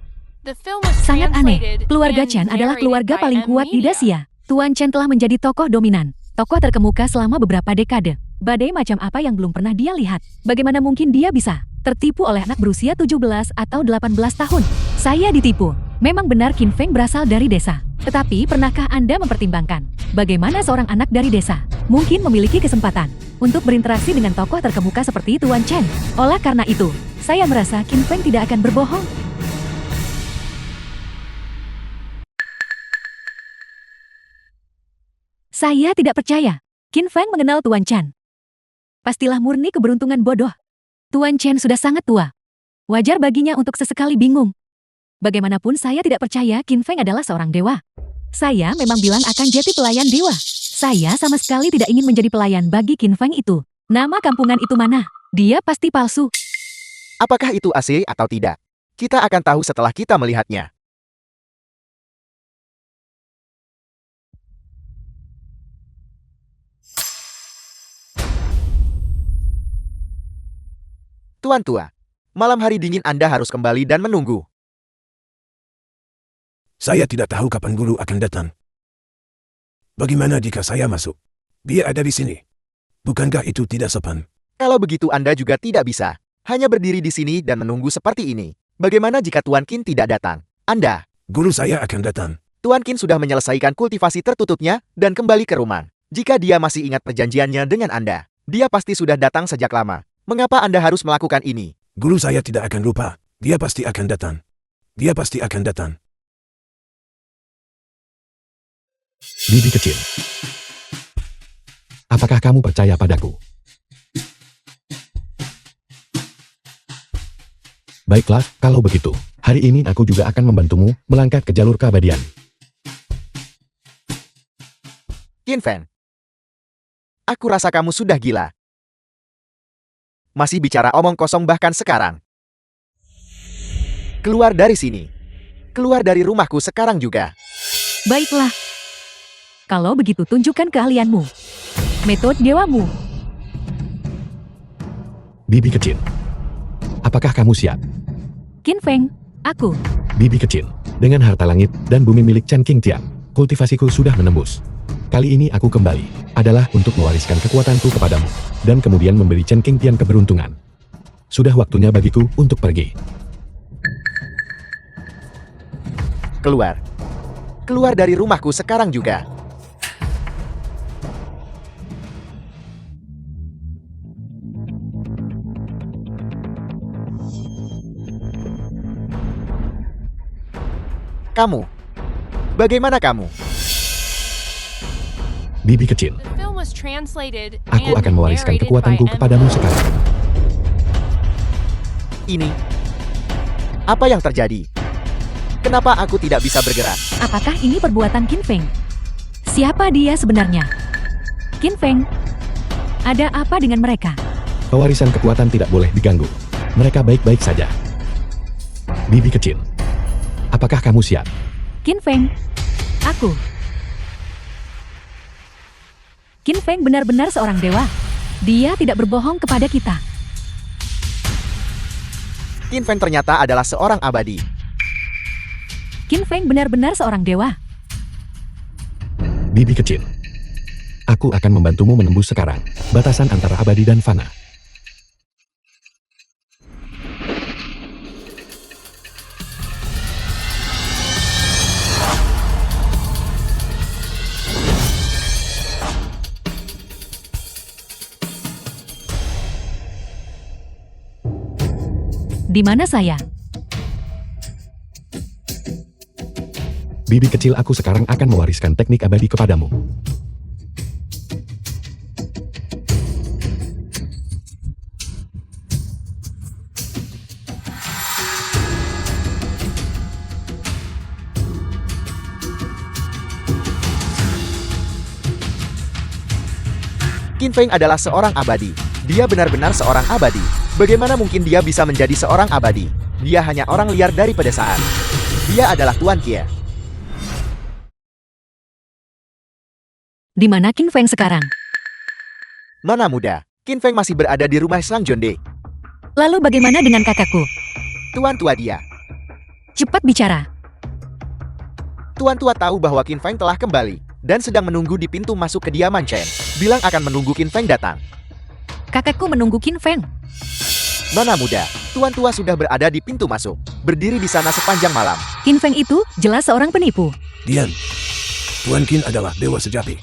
The film was sangat aneh? translated Keluarga and Chan adalah narrated keluarga by paling kuat di Media. Dacia. Tuan Chan telah menjadi tokoh dominan, tokoh terkemuka selama beberapa dekade. Badai macam apa yang belum pernah dia lihat? Bagaimana mungkin dia bisa tertipu oleh anak berusia 17 atau 18 tahun? Saya ditipu. Memang benar Qin Feng berasal dari desa. Tetapi pernahkah Anda mempertimbangkan bagaimana seorang anak dari desa mungkin memiliki kesempatan untuk berinteraksi dengan tokoh terkemuka seperti Tuan Chen? Oleh karena itu, saya merasa Qin Feng tidak akan berbohong. Saya tidak percaya. Qin Feng mengenal Tuan Chan. Pastilah murni keberuntungan bodoh. Tuan Chen sudah sangat tua. Wajar baginya untuk sesekali bingung. Bagaimanapun saya tidak percaya Qin Feng adalah seorang dewa. Saya memang bilang akan jadi pelayan dewa. Saya sama sekali tidak ingin menjadi pelayan bagi Qin Feng itu. Nama kampungan itu mana? Dia pasti palsu. Apakah itu asli atau tidak? Kita akan tahu setelah kita melihatnya. Tuan tua, malam hari dingin Anda harus kembali dan menunggu. Saya tidak tahu kapan guru akan datang. Bagaimana jika saya masuk? Dia ada di sini. Bukankah itu tidak sopan? Kalau begitu Anda juga tidak bisa. Hanya berdiri di sini dan menunggu seperti ini. Bagaimana jika Tuan Qin tidak datang? Anda, Guru saya akan datang. Tuan Qin sudah menyelesaikan kultivasi tertutupnya dan kembali ke rumah. Jika dia masih ingat perjanjiannya dengan Anda, dia pasti sudah datang sejak lama. Mengapa Anda harus melakukan ini? Guru saya tidak akan lupa. Dia pasti akan datang. Dia pasti akan datang. Bibi kecil. Apakah kamu percaya padaku? Baiklah, kalau begitu, hari ini aku juga akan membantumu melangkah ke jalur keabadian. Qin Feng, aku rasa kamu sudah gila. Masih bicara omong kosong bahkan sekarang. Keluar dari sini. Keluar dari rumahku sekarang juga. Baiklah. Kalau begitu tunjukkan keahlianmu. Metode dewamu. Bibi kecil. Apakah kamu siap? Qin Feng, aku. Bibi kecil. Dengan harta langit dan bumi milik Chen Qingtian, kultivasiku sudah menembus. Kali ini aku kembali adalah untuk mewariskan kekuatanku kepadamu dan kemudian memberi Chen Qingtian keberuntungan. Sudah waktunya bagiku untuk pergi. Keluar. Keluar dari rumahku sekarang juga. Kamu. Bagaimana kamu? Bibi kecil. The film was translated Aku and akan mewariskan narrated kekuatanku by kepadamu sekarang. Ini. Apa yang terjadi? Kenapa aku tidak bisa bergerak? Apakah ini perbuatan Qin Feng? Siapa dia sebenarnya? Qin Feng, ada apa dengan mereka? Pewarisan kekuatan tidak boleh diganggu. Mereka baik-baik saja. Bibi kecil. Apakah kamu siap? Qin Feng, aku. Qin Feng benar-benar seorang dewa. Dia tidak berbohong kepada kita. Qin Feng ternyata adalah seorang abadi. Qin Feng benar-benar seorang dewa. Bibi kecil. Aku akan membantumu menembus sekarang batasan antara abadi dan fana. Di mana saya? Bibi kecil aku sekarang akan mewariskan teknik abadi kepadamu. Qin Feng adalah seorang abadi. Dia benar-benar seorang abadi. Bagaimana mungkin dia bisa menjadi seorang abadi? Dia hanya orang liar dari pedesaan. Dia adalah Tuan Kia. Di mana Qin Feng sekarang? Mana muda, Qin Feng masih berada di rumah Sang Jonde. Lalu bagaimana dengan kakakku? Tuan tua dia. Cepat bicara. Tuan tua tahu bahwa Qin Feng telah kembali dan sedang menunggu di pintu masuk kediaman Chen. Bilang akan menunggu Qin Feng datang. Kakakku menunggu Qin Feng. Mana muda, Tuan tua sudah berada di pintu masuk, berdiri di sana sepanjang malam. Qin Feng itu jelas seorang penipu. Dian, Tuan Qin adalah dewa sejati.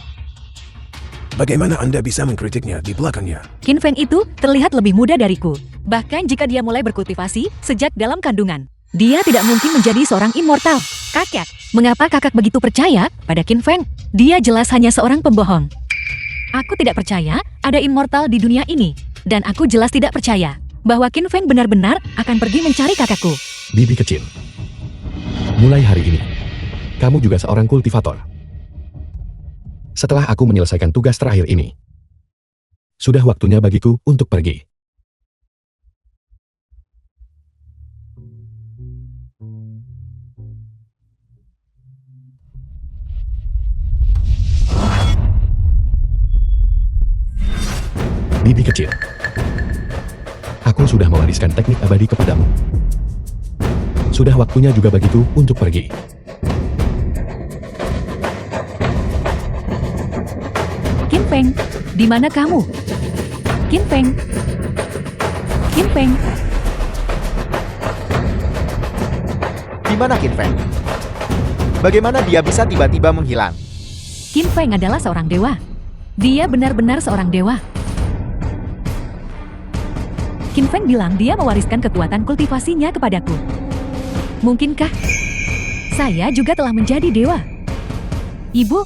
Bagaimana Anda bisa mengkritiknya di belakangnya? Qin Feng itu terlihat lebih muda dariku. Bahkan jika dia mulai berkultivasi sejak dalam kandungan, dia tidak mungkin menjadi seorang immortal. Kakak, mengapa kakak begitu percaya pada Qin Feng? Dia jelas hanya seorang pembohong. Aku tidak percaya ada immortal di dunia ini. Dan aku jelas tidak percaya bahwa Qin Feng benar-benar akan pergi mencari kakakku. Bibi kecil. Mulai hari ini, kamu juga seorang kultivator. Setelah aku menyelesaikan tugas terakhir ini, sudah waktunya bagiku untuk pergi. Bibi kecil, aku sudah mewariskan teknik abadi kepadamu. Sudah waktunya juga bagiku untuk pergi. Qin Feng, di mana kamu? Qin Feng. Qin Feng. Di mana Qin Feng? Bagaimana dia bisa tiba-tiba menghilang? Qin Feng adalah seorang dewa. Dia benar-benar seorang dewa. Qin Feng bilang dia mewariskan kekuatan kultivasinya kepadaku. Mungkinkah saya juga telah menjadi dewa? Ibu,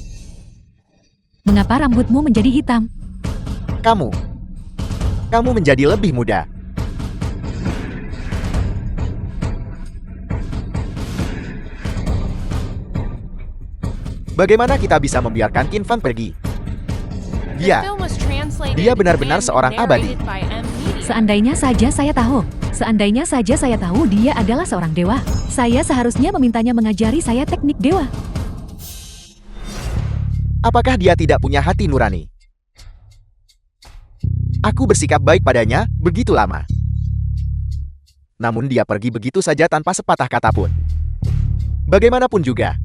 mengapa rambutmu menjadi hitam? Kamu menjadi lebih muda. Bagaimana kita bisa membiarkan Qin Feng pergi? The film was translated Dia benar-benar and seorang abadi. narrated by M. Media. Seandainya saja saya tahu. Seandainya saja saya tahu dia adalah seorang dewa. Saya seharusnya memintanya mengajari saya teknik dewa. Apakah dia tidak punya hati nurani? Aku bersikap baik padanya begitu lama. Namun dia pergi begitu saja tanpa sepatah kata pun. Bagaimanapun juga,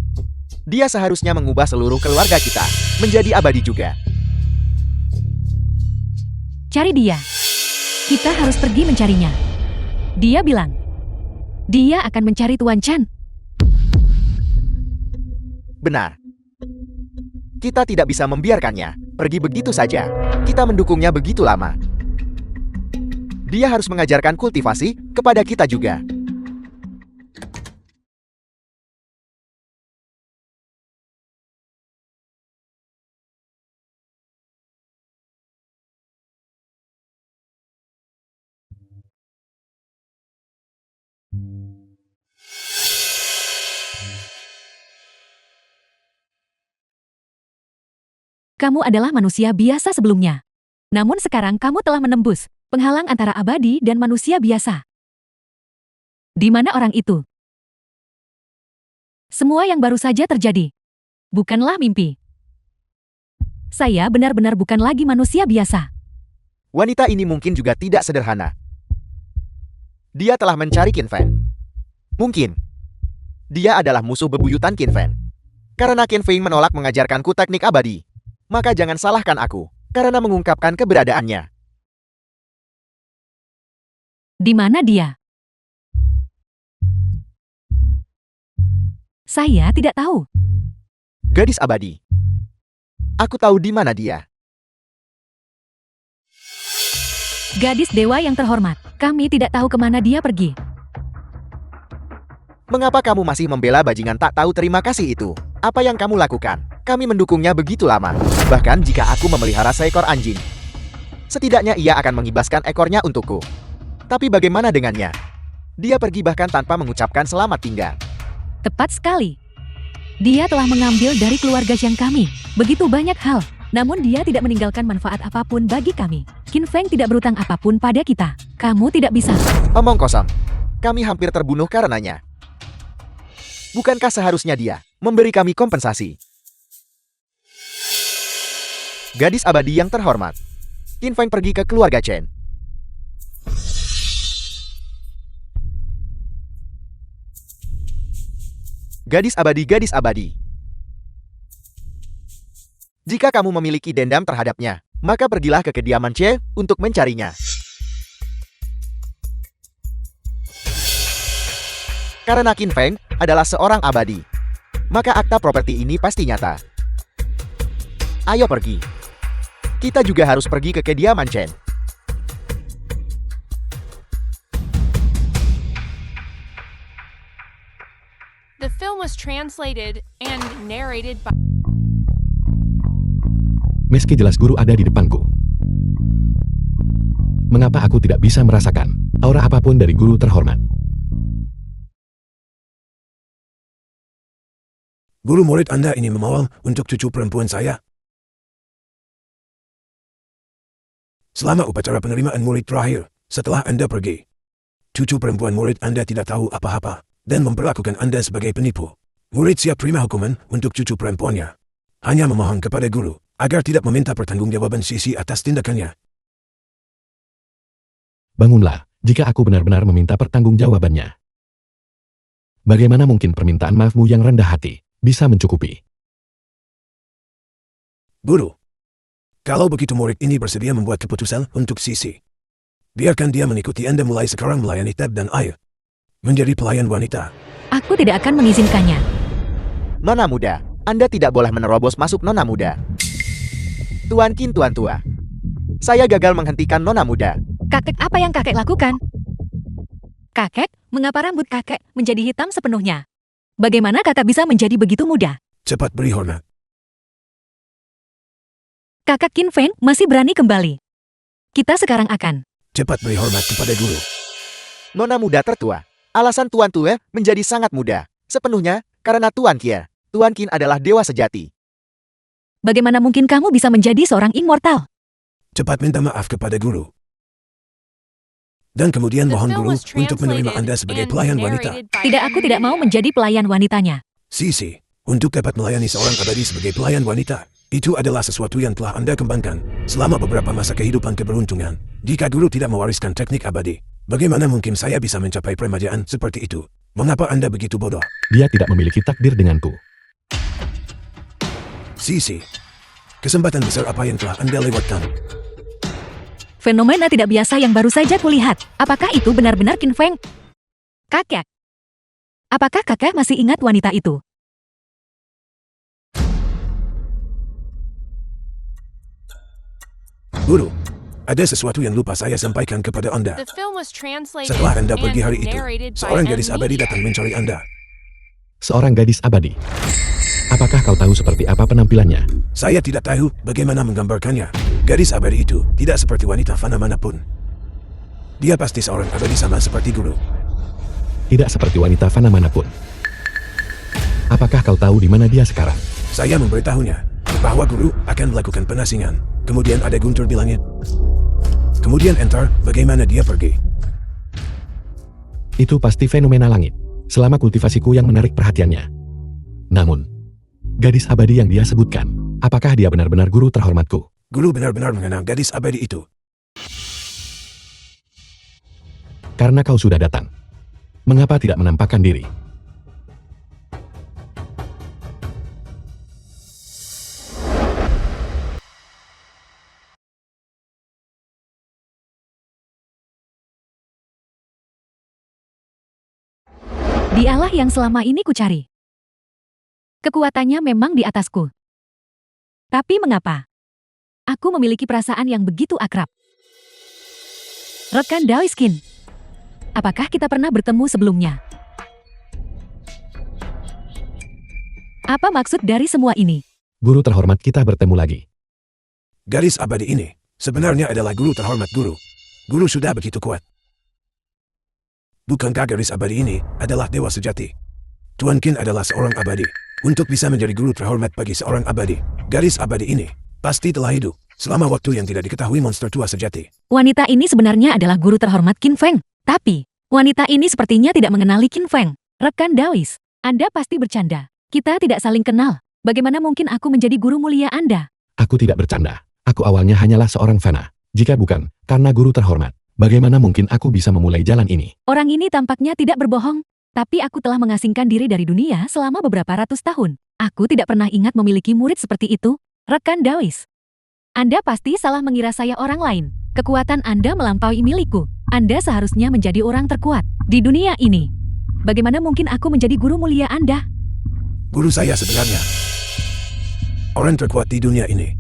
dia seharusnya mengubah seluruh keluarga kita menjadi abadi juga. Cari dia. Kita harus pergi mencarinya. Dia bilang, dia akan mencari Tuan Chan. Benar. Kita tidak bisa membiarkannya pergi begitu saja. Kita mendukungnya begitu lama. Dia harus mengajarkan kultivasi kepada kita juga. Kamu adalah manusia biasa sebelumnya. Namun sekarang kamu telah menembus penghalang antara abadi dan manusia biasa. Di mana orang itu? Semua yang baru saja terjadi. Bukanlah mimpi. Saya benar-benar bukan lagi manusia biasa. Wanita ini mungkin juga tidak sederhana. Dia telah mencari Qin Feng. Mungkin dia adalah musuh bebuyutan Qin Feng. Karena Qin Feng menolak mengajarkanku teknik abadi, maka jangan salahkan aku karena mengungkapkan keberadaannya. Di mana dia? Saya tidak tahu. Gadis abadi. Aku tahu di mana dia. Gadis dewa yang terhormat, kami tidak tahu kemana dia pergi. Mengapa kamu masih membela bajingan tak tahu terima kasih itu? Apa yang kamu lakukan? Kami mendukungnya begitu lama. Bahkan jika aku memelihara seekor anjing, setidaknya ia akan mengibaskan ekornya untukku. Tapi bagaimana dengannya? Dia pergi bahkan tanpa mengucapkan selamat tinggal. Tepat sekali. Dia telah mengambil dari keluarga Xiang kami begitu banyak hal. Namun dia tidak meninggalkan manfaat apapun bagi kami. Qin Feng tidak berutang apapun pada kita. Kamu tidak bisa. Omong kosong. Kami hampir terbunuh karenanya. Bukankah seharusnya dia memberi kami kompensasi? Gadis abadi yang terhormat. Qin Feng pergi ke keluarga Chen. Gadis abadi. Jika kamu memiliki dendam terhadapnya, maka pergilah ke kediaman Che untuk mencarinya. Karena Qin Feng adalah seorang abadi, maka akta properti ini pasti nyata. Ayo pergi. Kita juga harus pergi ke kediaman Chen. The film was translated and narrated by Meski jelas guru ada di depanku. Mengapa aku tidak bisa merasakan aura apapun dari guru terhormat? Guru murid Anda ini memawal untuk cucu perempuan saya. Selama upacara penerimaan murid terakhir, setelah Anda pergi, cucu perempuan murid Anda tidak tahu apa-apa dan memperlakukan Anda sebagai penipu. Murid siap terima hukuman untuk cucu perempuannya. Hanya memohon kepada guru agar tidak meminta pertanggungjawaban Sisi atas tindakannya. Bangunlah, jika aku benar-benar meminta pertanggungjawabannya. Bagaimana mungkin permintaan maafmu yang rendah hati bisa mencukupi? Guru, kalau begitu murid ini bersedia membuat keputusan untuk Sisi. Biarkan dia mengikuti Anda mulai sekarang melayani Tab dan Air. Menjadi pelayan wanita. Aku tidak akan mengizinkannya. Nona muda, Anda tidak boleh menerobos masuk nona muda. Tuan Qin Tuan Tua. Saya gagal menghentikan nona muda. Kakek, apa yang kakek lakukan? Kakek, mengapa rambut kakek menjadi hitam sepenuhnya? Bagaimana kakak bisa menjadi begitu muda? Cepat beri hormat. Kakak Qin Feng masih berani kembali. Kita sekarang akan. Cepat beri hormat kepada guru. Nona muda tertua. Alasan Tuan Tua menjadi sangat muda. Sepenuhnya karena Tuan Kia. Tuan Qin adalah dewa sejati. Bagaimana mungkin kamu bisa menjadi seorang immortal? Cepat minta maaf kepada guru. Dan kemudian The mohon film guru was untuk menerima translated Anda sebagai and pelayan wanita. narrated by Tidak, aku tidak mau menjadi pelayan wanitanya. Sisi, untuk dapat melayani seorang abadi sebagai pelayan wanita, itu adalah sesuatu yang telah Anda kembangkan selama beberapa masa kehidupan keberuntungan. Jika guru tidak mewariskan teknik abadi, bagaimana mungkin saya bisa mencapai permajaan seperti itu? Mengapa Anda begitu bodoh? Dia tidak memiliki takdir denganku. Sisi, kesempatan besar apa yang telah Anda lewatkan? Fenomena tidak biasa yang baru saja kulihat. Apakah itu benar-benar Qin Feng? Kakek. Apakah kakek masih ingat wanita itu? Guru, ada sesuatu yang lupa saya sampaikan kepada Anda. The film was translated Setelah Anda and pergi hari itu, narrated by seorang gadis Emily. abadi datang mencari Anda. Seorang gadis abadi. Apakah kau tahu seperti apa penampilannya? Saya tidak tahu bagaimana menggambarkannya. Gadis abadi itu tidak seperti wanita fana manapun. Dia pasti seorang abadi sama seperti guru. Tidak seperti wanita fana manapun. Apakah kau tahu di mana dia sekarang? Saya memberitahunya bahwa guru akan melakukan penasingan. Kemudian ada guntur di langit. Kemudian entar bagaimana dia pergi. Itu pasti fenomena langit. Selama kultivasiku yang menarik perhatiannya. Namun, gadis abadi yang dia sebutkan, apakah dia benar-benar guru terhormatku? Guru benar-benar mengenal gadis abadi itu. Karena kau sudah datang. Mengapa tidak menampakkan diri? Dialah yang selama ini kucari. Kekuatannya memang di atasku. Tapi mengapa? Aku memiliki perasaan yang begitu akrab. Rekan Dawiskin. Apakah kita pernah bertemu sebelumnya? Apa maksud dari semua ini? Guru terhormat, kita bertemu lagi. Gadis abadi ini sebenarnya adalah guru terhormat guru. Guru sudah begitu kuat. Bukankah gadis abadi ini adalah dewa sejati? Tuan Qin adalah seorang abadi. Untuk bisa menjadi guru terhormat bagi seorang abadi, gadis abadi ini pasti telah hidup selama waktu yang tidak diketahui monster tua sejati. Wanita ini sebenarnya adalah guru terhormat Qin Feng. Tapi, wanita ini sepertinya tidak mengenali Qin Feng. Rekan Dawis, Anda pasti bercanda. Kita tidak saling kenal. Bagaimana mungkin aku menjadi guru mulia Anda? Aku tidak bercanda. Aku awalnya hanyalah seorang fana. Jika bukan, karena guru terhormat, bagaimana mungkin aku bisa memulai jalan ini? Orang ini tampaknya tidak berbohong. Tapi aku telah mengasingkan diri dari dunia selama beberapa ratus tahun. Aku tidak pernah ingat memiliki murid seperti itu. Rekan Dawis, Anda pasti salah mengira saya orang lain. Kekuatan Anda melampaui milikku. Anda seharusnya menjadi orang terkuat di dunia ini. Bagaimana mungkin aku menjadi guru mulia Anda? Guru saya sebenarnya orang terkuat di dunia ini.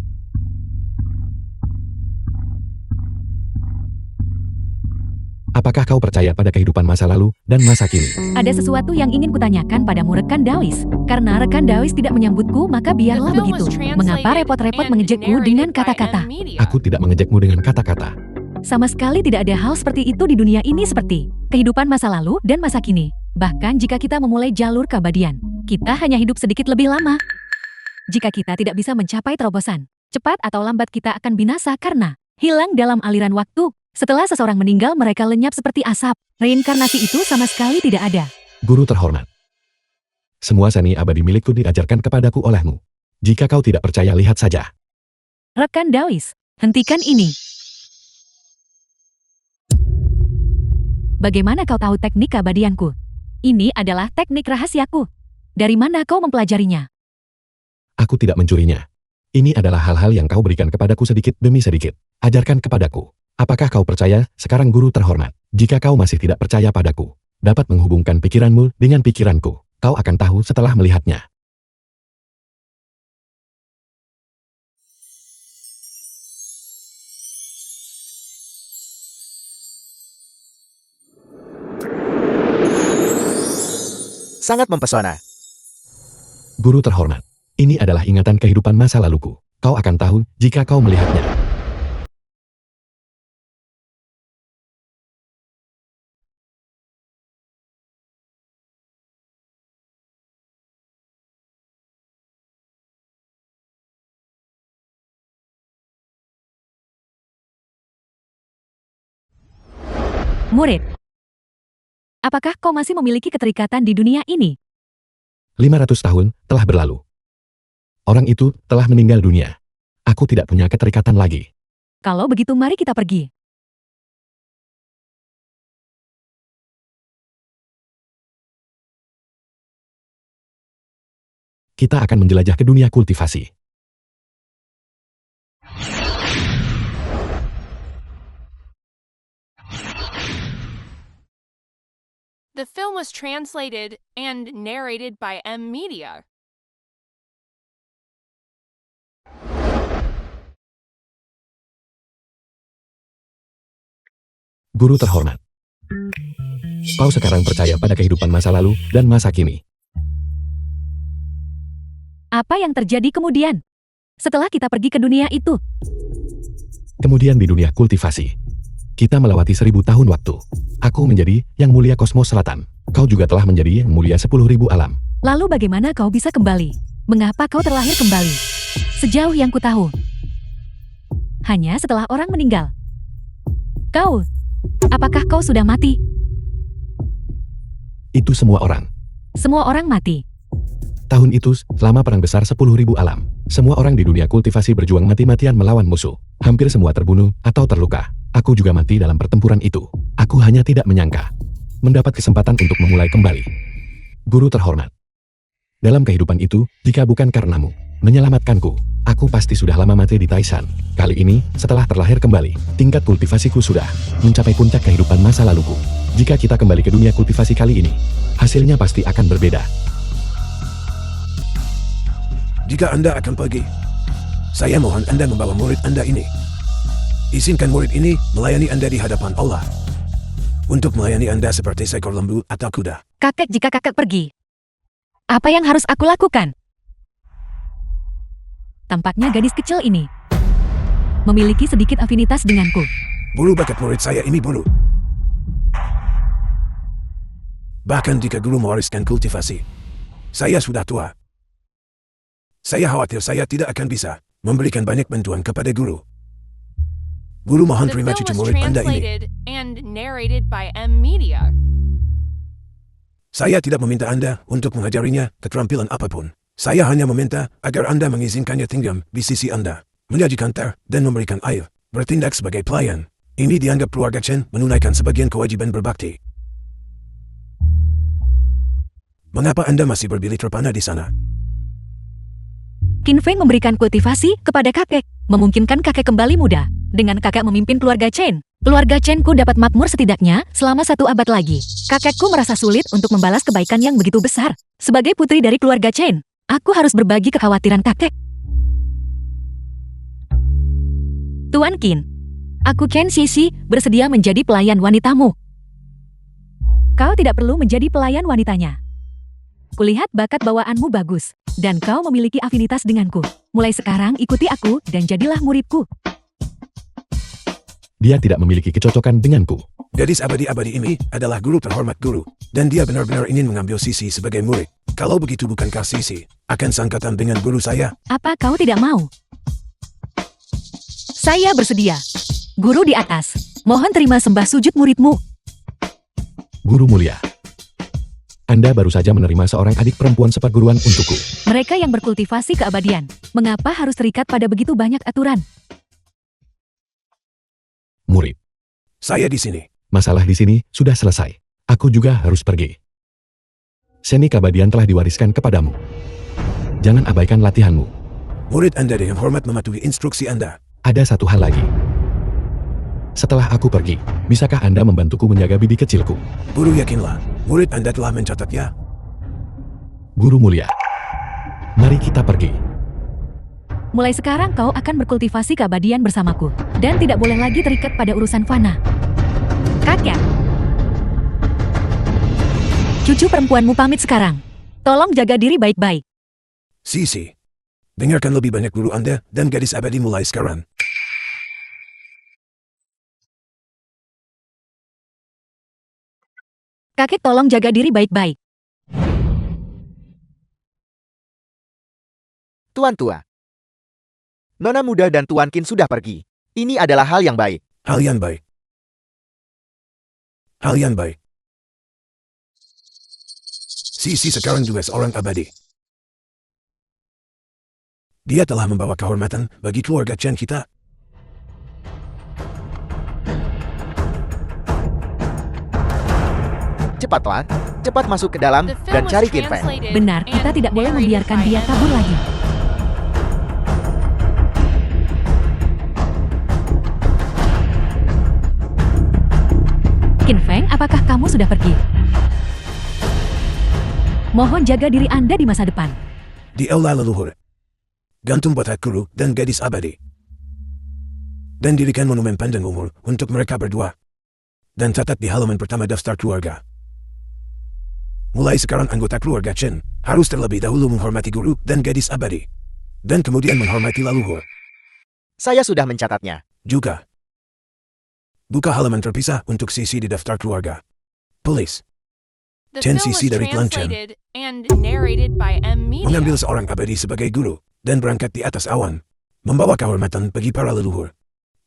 Apakah kau percaya pada kehidupan masa lalu dan masa kini? Ada sesuatu yang ingin kutanyakan padamu rekan Dawis. Karena rekan Dawis tidak menyambutku, maka The biarlah film begitu. was translated Mengapa repot-repot and mengejekku narrated dengan by kata-kata? M Media. Aku tidak mengejekmu dengan kata-kata. Sama sekali tidak ada hal seperti itu di dunia ini, seperti kehidupan masa lalu dan masa kini. Bahkan jika kita memulai jalur keabadian, kita hanya hidup sedikit lebih lama. Jika kita tidak bisa mencapai terobosan, cepat atau lambat kita akan binasa karena hilang dalam aliran waktu. Setelah seseorang meninggal, mereka lenyap seperti asap. Reinkarnasi itu sama sekali tidak ada. Guru terhormat, semua seni abadi milikku diajarkan kepadaku olehmu. Jika kau tidak percaya, lihat saja. Rekan Dawis, hentikan ini. Bagaimana kau tahu teknik keabadianku? Ini adalah teknik rahasiaku. Dari mana kau mempelajarinya? Aku tidak mencurinya. Ini adalah hal-hal yang kau berikan kepadaku sedikit demi sedikit. Ajarkan kepadaku. Apakah kau percaya sekarang guru terhormat? Jika kau masih tidak percaya padaku, dapat menghubungkan pikiranmu dengan pikiranku. Kau akan tahu setelah melihatnya. Sangat mempesona. Guru terhormat, ini adalah ingatan kehidupan masa laluku. Kau akan tahu jika kau melihatnya. Murid, apakah kau masih memiliki keterikatan di dunia ini? 500 tahun telah berlalu. Orang itu telah meninggal dunia. Aku tidak punya keterikatan lagi. Kalau begitu mari kita pergi. Kita akan menjelajah ke dunia kultivasi. The film was translated and narrated by M Media. Guru terhormat, kau sekarang percaya pada kehidupan masa lalu dan masa kini. Apa yang terjadi kemudian? Setelah kita pergi ke dunia itu, Kemudian di dunia kultivasi, kita melewati 1000 tahun waktu. Aku menjadi yang mulia kosmos selatan. Kau juga telah menjadi yang mulia 10.000 alam. lalu bagaimana kau bisa kembali? Mengapa kau terlahir kembali? Sejauh yang ku tahu, hanya setelah orang meninggal. Kau, apakah kau sudah mati? Itu semua orang. Semua orang mati. Tahun itu, selama perang besar 10.000 alam, semua orang di dunia kultivasi berjuang mati-matian melawan musuh. Hampir semua terbunuh atau terluka. Aku juga mati dalam pertempuran itu. Aku hanya tidak menyangka mendapat kesempatan untuk memulai kembali. Guru terhormat, dalam kehidupan itu, jika bukan karenamu menyelamatkanku, aku pasti sudah lama mati di Taishan. Kali ini, setelah terlahir kembali, tingkat kultivasiku sudah mencapai puncak kehidupan masa laluku. Jika kita kembali ke dunia kultivasi kali ini, hasilnya pasti akan berbeda. Jika Anda akan pergi, saya mohon Anda membawa murid Anda ini. Izinkan murid ini melayani Anda di hadapan Allah. Untuk melayani Anda seperti seekor lembu atau kuda. Kakek, jika kakek pergi, apa yang harus aku lakukan? Tampaknya gadis kecil ini memiliki sedikit afinitas denganku. Buru bakat murid saya ini buru. Bahkan jika guru mewariskan kultivasi, saya sudah tua. Saya khawatir saya tidak akan bisa memberikan banyak bantuan kepada guru. Guru mohon The terima film cucu was murid Anda ini. translated and narrated by M Media. Saya tidak meminta Anda untuk mengajarinya keterampilan apapun. Saya hanya meminta agar Anda mengizinkannya tinggal di sisi Anda, menyajikan teh dan memberikan air, bertindak sebagai pelayan. Ini dianggap keluarga Chen menunaikan sebagian kewajiban berbakti. Mengapa Anda masih berbilik terpana di sana? Qin Feng memberikan kultivasi kepada kakek, memungkinkan kakek kembali muda. Dengan kakek memimpin keluarga Chen, keluarga Chen-ku dapat makmur setidaknya selama 1 abad lagi. Kakekku merasa sulit untuk membalas kebaikan yang begitu besar. Sebagai putri dari keluarga Chen, aku harus berbagi kekhawatiran kakek. Tuan Qin, aku Chen Xixi bersedia menjadi pelayan wanitamu. Kau tidak perlu menjadi pelayan wanitanya. Kulihat bakat bawaanmu bagus, dan kau memiliki afinitas denganku. Mulai sekarang ikuti aku dan jadilah muridku. Dia tidak memiliki kecocokan denganku. Gadis abadi-abadi ini adalah guru terhormat guru, dan dia benar-benar ingin mengambil Sisi sebagai murid. Kalau begitu bukankah Sisi akan sangkatan dengan guru saya? Apa kau tidak mau? Saya bersedia. Guru di atas, mohon terima sembah sujud muridmu. Guru mulia. Anda baru saja menerima seorang adik perempuan seperguruan untukku. Mereka yang berkultivasi keabadian, mengapa harus terikat pada begitu banyak aturan? Murid. Saya di sini. Masalah di sini sudah selesai. Aku juga harus pergi. Seni keabadian telah diwariskan kepadamu. Jangan abaikan latihanmu. Murid Anda dengan hormat mematuhi instruksi Anda. Ada satu hal lagi. Setelah aku pergi, bisakah Anda membantuku menjaga bibi kecilku? Guru yakinlah, murid Anda telah mencatatnya. Guru mulia. Mari kita pergi. Mulai sekarang kau akan berkultivasi keabadian bersamaku, dan tidak boleh lagi terikat pada urusan fana. Kakek. Cucu perempuanmu pamit sekarang. Tolong jaga diri baik-baik. Sisi. Dengarkan lebih banyak guru Anda dan gadis abadi mulai sekarang. Kakek tolong jaga diri baik-baik. Tuan tua. Nona muda dan Tuan Qin sudah pergi. Ini adalah hal yang baik. Hal yang baik. Hal yang baik. Sisi sekarang juga seorang abadi. Dia telah membawa kehormatan bagi keluarga Chen kita. Cepat Tuan, cepat masuk ke dalam The film dan was cari Qin Feng. translated Benar, kita and tidak boleh narrated membiarkan by dia M. kabur lagi. Qin Feng, apakah kamu sudah pergi? Mohon jaga diri Anda di masa depan. Di aula leluhur. Gantung botak guru dan gadis abadi. Dan dirikan monumen panjang umur untuk mereka berdua. Dan catat di halaman pertama daftar keluarga. Mulai sekarang anggota keluarga Chen harus terlebih dahulu menghormati guru dan gadis abadi. Dan kemudian menghormati leluhur. Saya sudah mencatatnya. Juga. Buka halaman terpisah untuk Sisi di daftar keluarga. Please. The Chen film was Sisi dari Klan Chen. translated and narrated by M. Media. Mengambil seorang abadi sebagai guru dan berangkat di atas awan. Membawa kehormatan bagi para leluhur.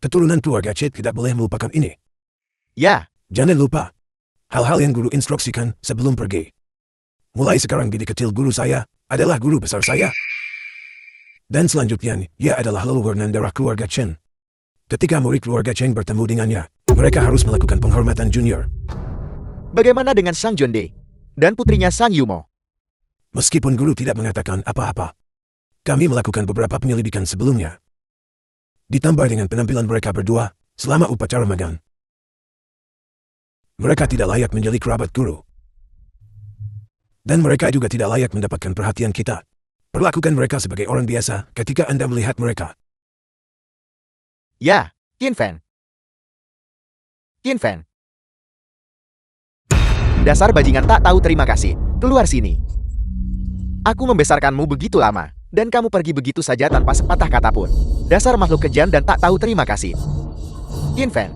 Keturunan keluarga Chen tidak boleh melupakan ini. Ya, Jangan lupa. Hal-hal yang guru instruksikan sebelum pergi. Mulai sekarang bidik kecil guru saya adalah guru besar saya. Dan selanjutnya, ia adalah leluhur dan darah keluarga Chen. Ketika murid keluarga Chen bertemu dengannya, mereka harus melakukan penghormatan junior. bagaimana dengan Sang Jonde dan putrinya Sang Yumo? Meskipun guru tidak mengatakan apa-apa, kami melakukan beberapa penyelidikan sebelumnya. Ditambah dengan penampilan mereka berdua selama upacara magang. Mereka tidak layak menjadi kerabat guru. Dan mereka juga tidak layak mendapatkan perhatian kita. Perlakukan mereka sebagai orang biasa ketika Anda melihat mereka. Ya, Qin Fan. Qin Fan. Dasar bajingan tak tahu terima kasih. Keluar sini. Aku membesarkanmu begitu lama, dan kamu pergi begitu saja tanpa sepatah kata pun. Dasar makhluk kejam dan tak tahu terima kasih. Qin Fan.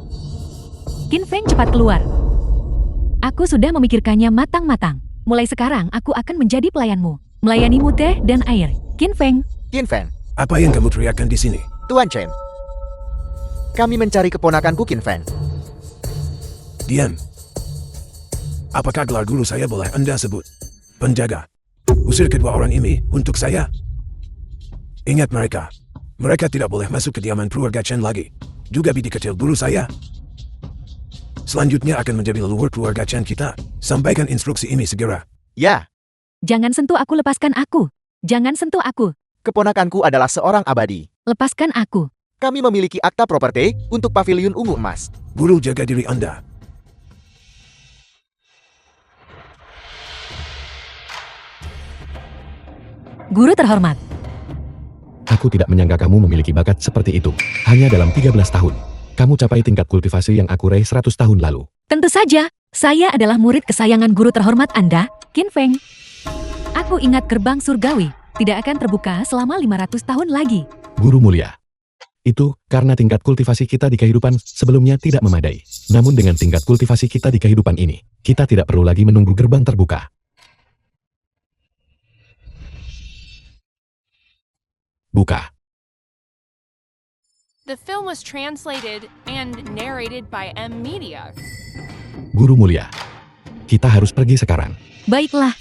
Qin Feng cepat keluar. Aku sudah memikirkannya matang-matang. Mulai sekarang aku akan menjadi pelayanmu. Melayanimu teh dan air. Qin Feng. Qin Fan. Apa yang kamu teriakkan di sini? Tuan Chen. Kami mencari keponakanku Qin Fan. Diam. Apakah gelar guru saya boleh Anda sebut? Penjaga. Usir kedua orang ini untuk saya. Ingat mereka. Mereka tidak boleh masuk kediaman keluarga Chen lagi. Juga bidik kecil guru saya. Selanjutnya akan menjadi leluhur keluarga Chen kita. Sampaikan instruksi ini segera. Ya, Jangan sentuh aku, lepaskan aku. Jangan sentuh aku. keponakanku adalah seorang abadi. Lepaskan aku. Kami memiliki akta properti untuk pavilion ungu emas. Guru, jaga diri Anda. Guru terhormat. Aku tidak menyangka kamu memiliki bakat seperti itu. Hanya dalam 13 tahun, kamu capai tingkat kultivasi yang aku raih 100 tahun lalu. Tentu saja, saya adalah murid kesayangan guru terhormat Anda, Qin Feng. Aku ingat gerbang surgawi tidak akan terbuka selama 500 tahun lagi. Guru mulia. Itu karena tingkat kultivasi kita di kehidupan sebelumnya tidak memadai. Namun dengan tingkat kultivasi kita di kehidupan ini, kita tidak perlu lagi menunggu gerbang terbuka. Buka. The film was translated and narrated by M Media. Guru mulia. Kita harus pergi sekarang. Baiklah,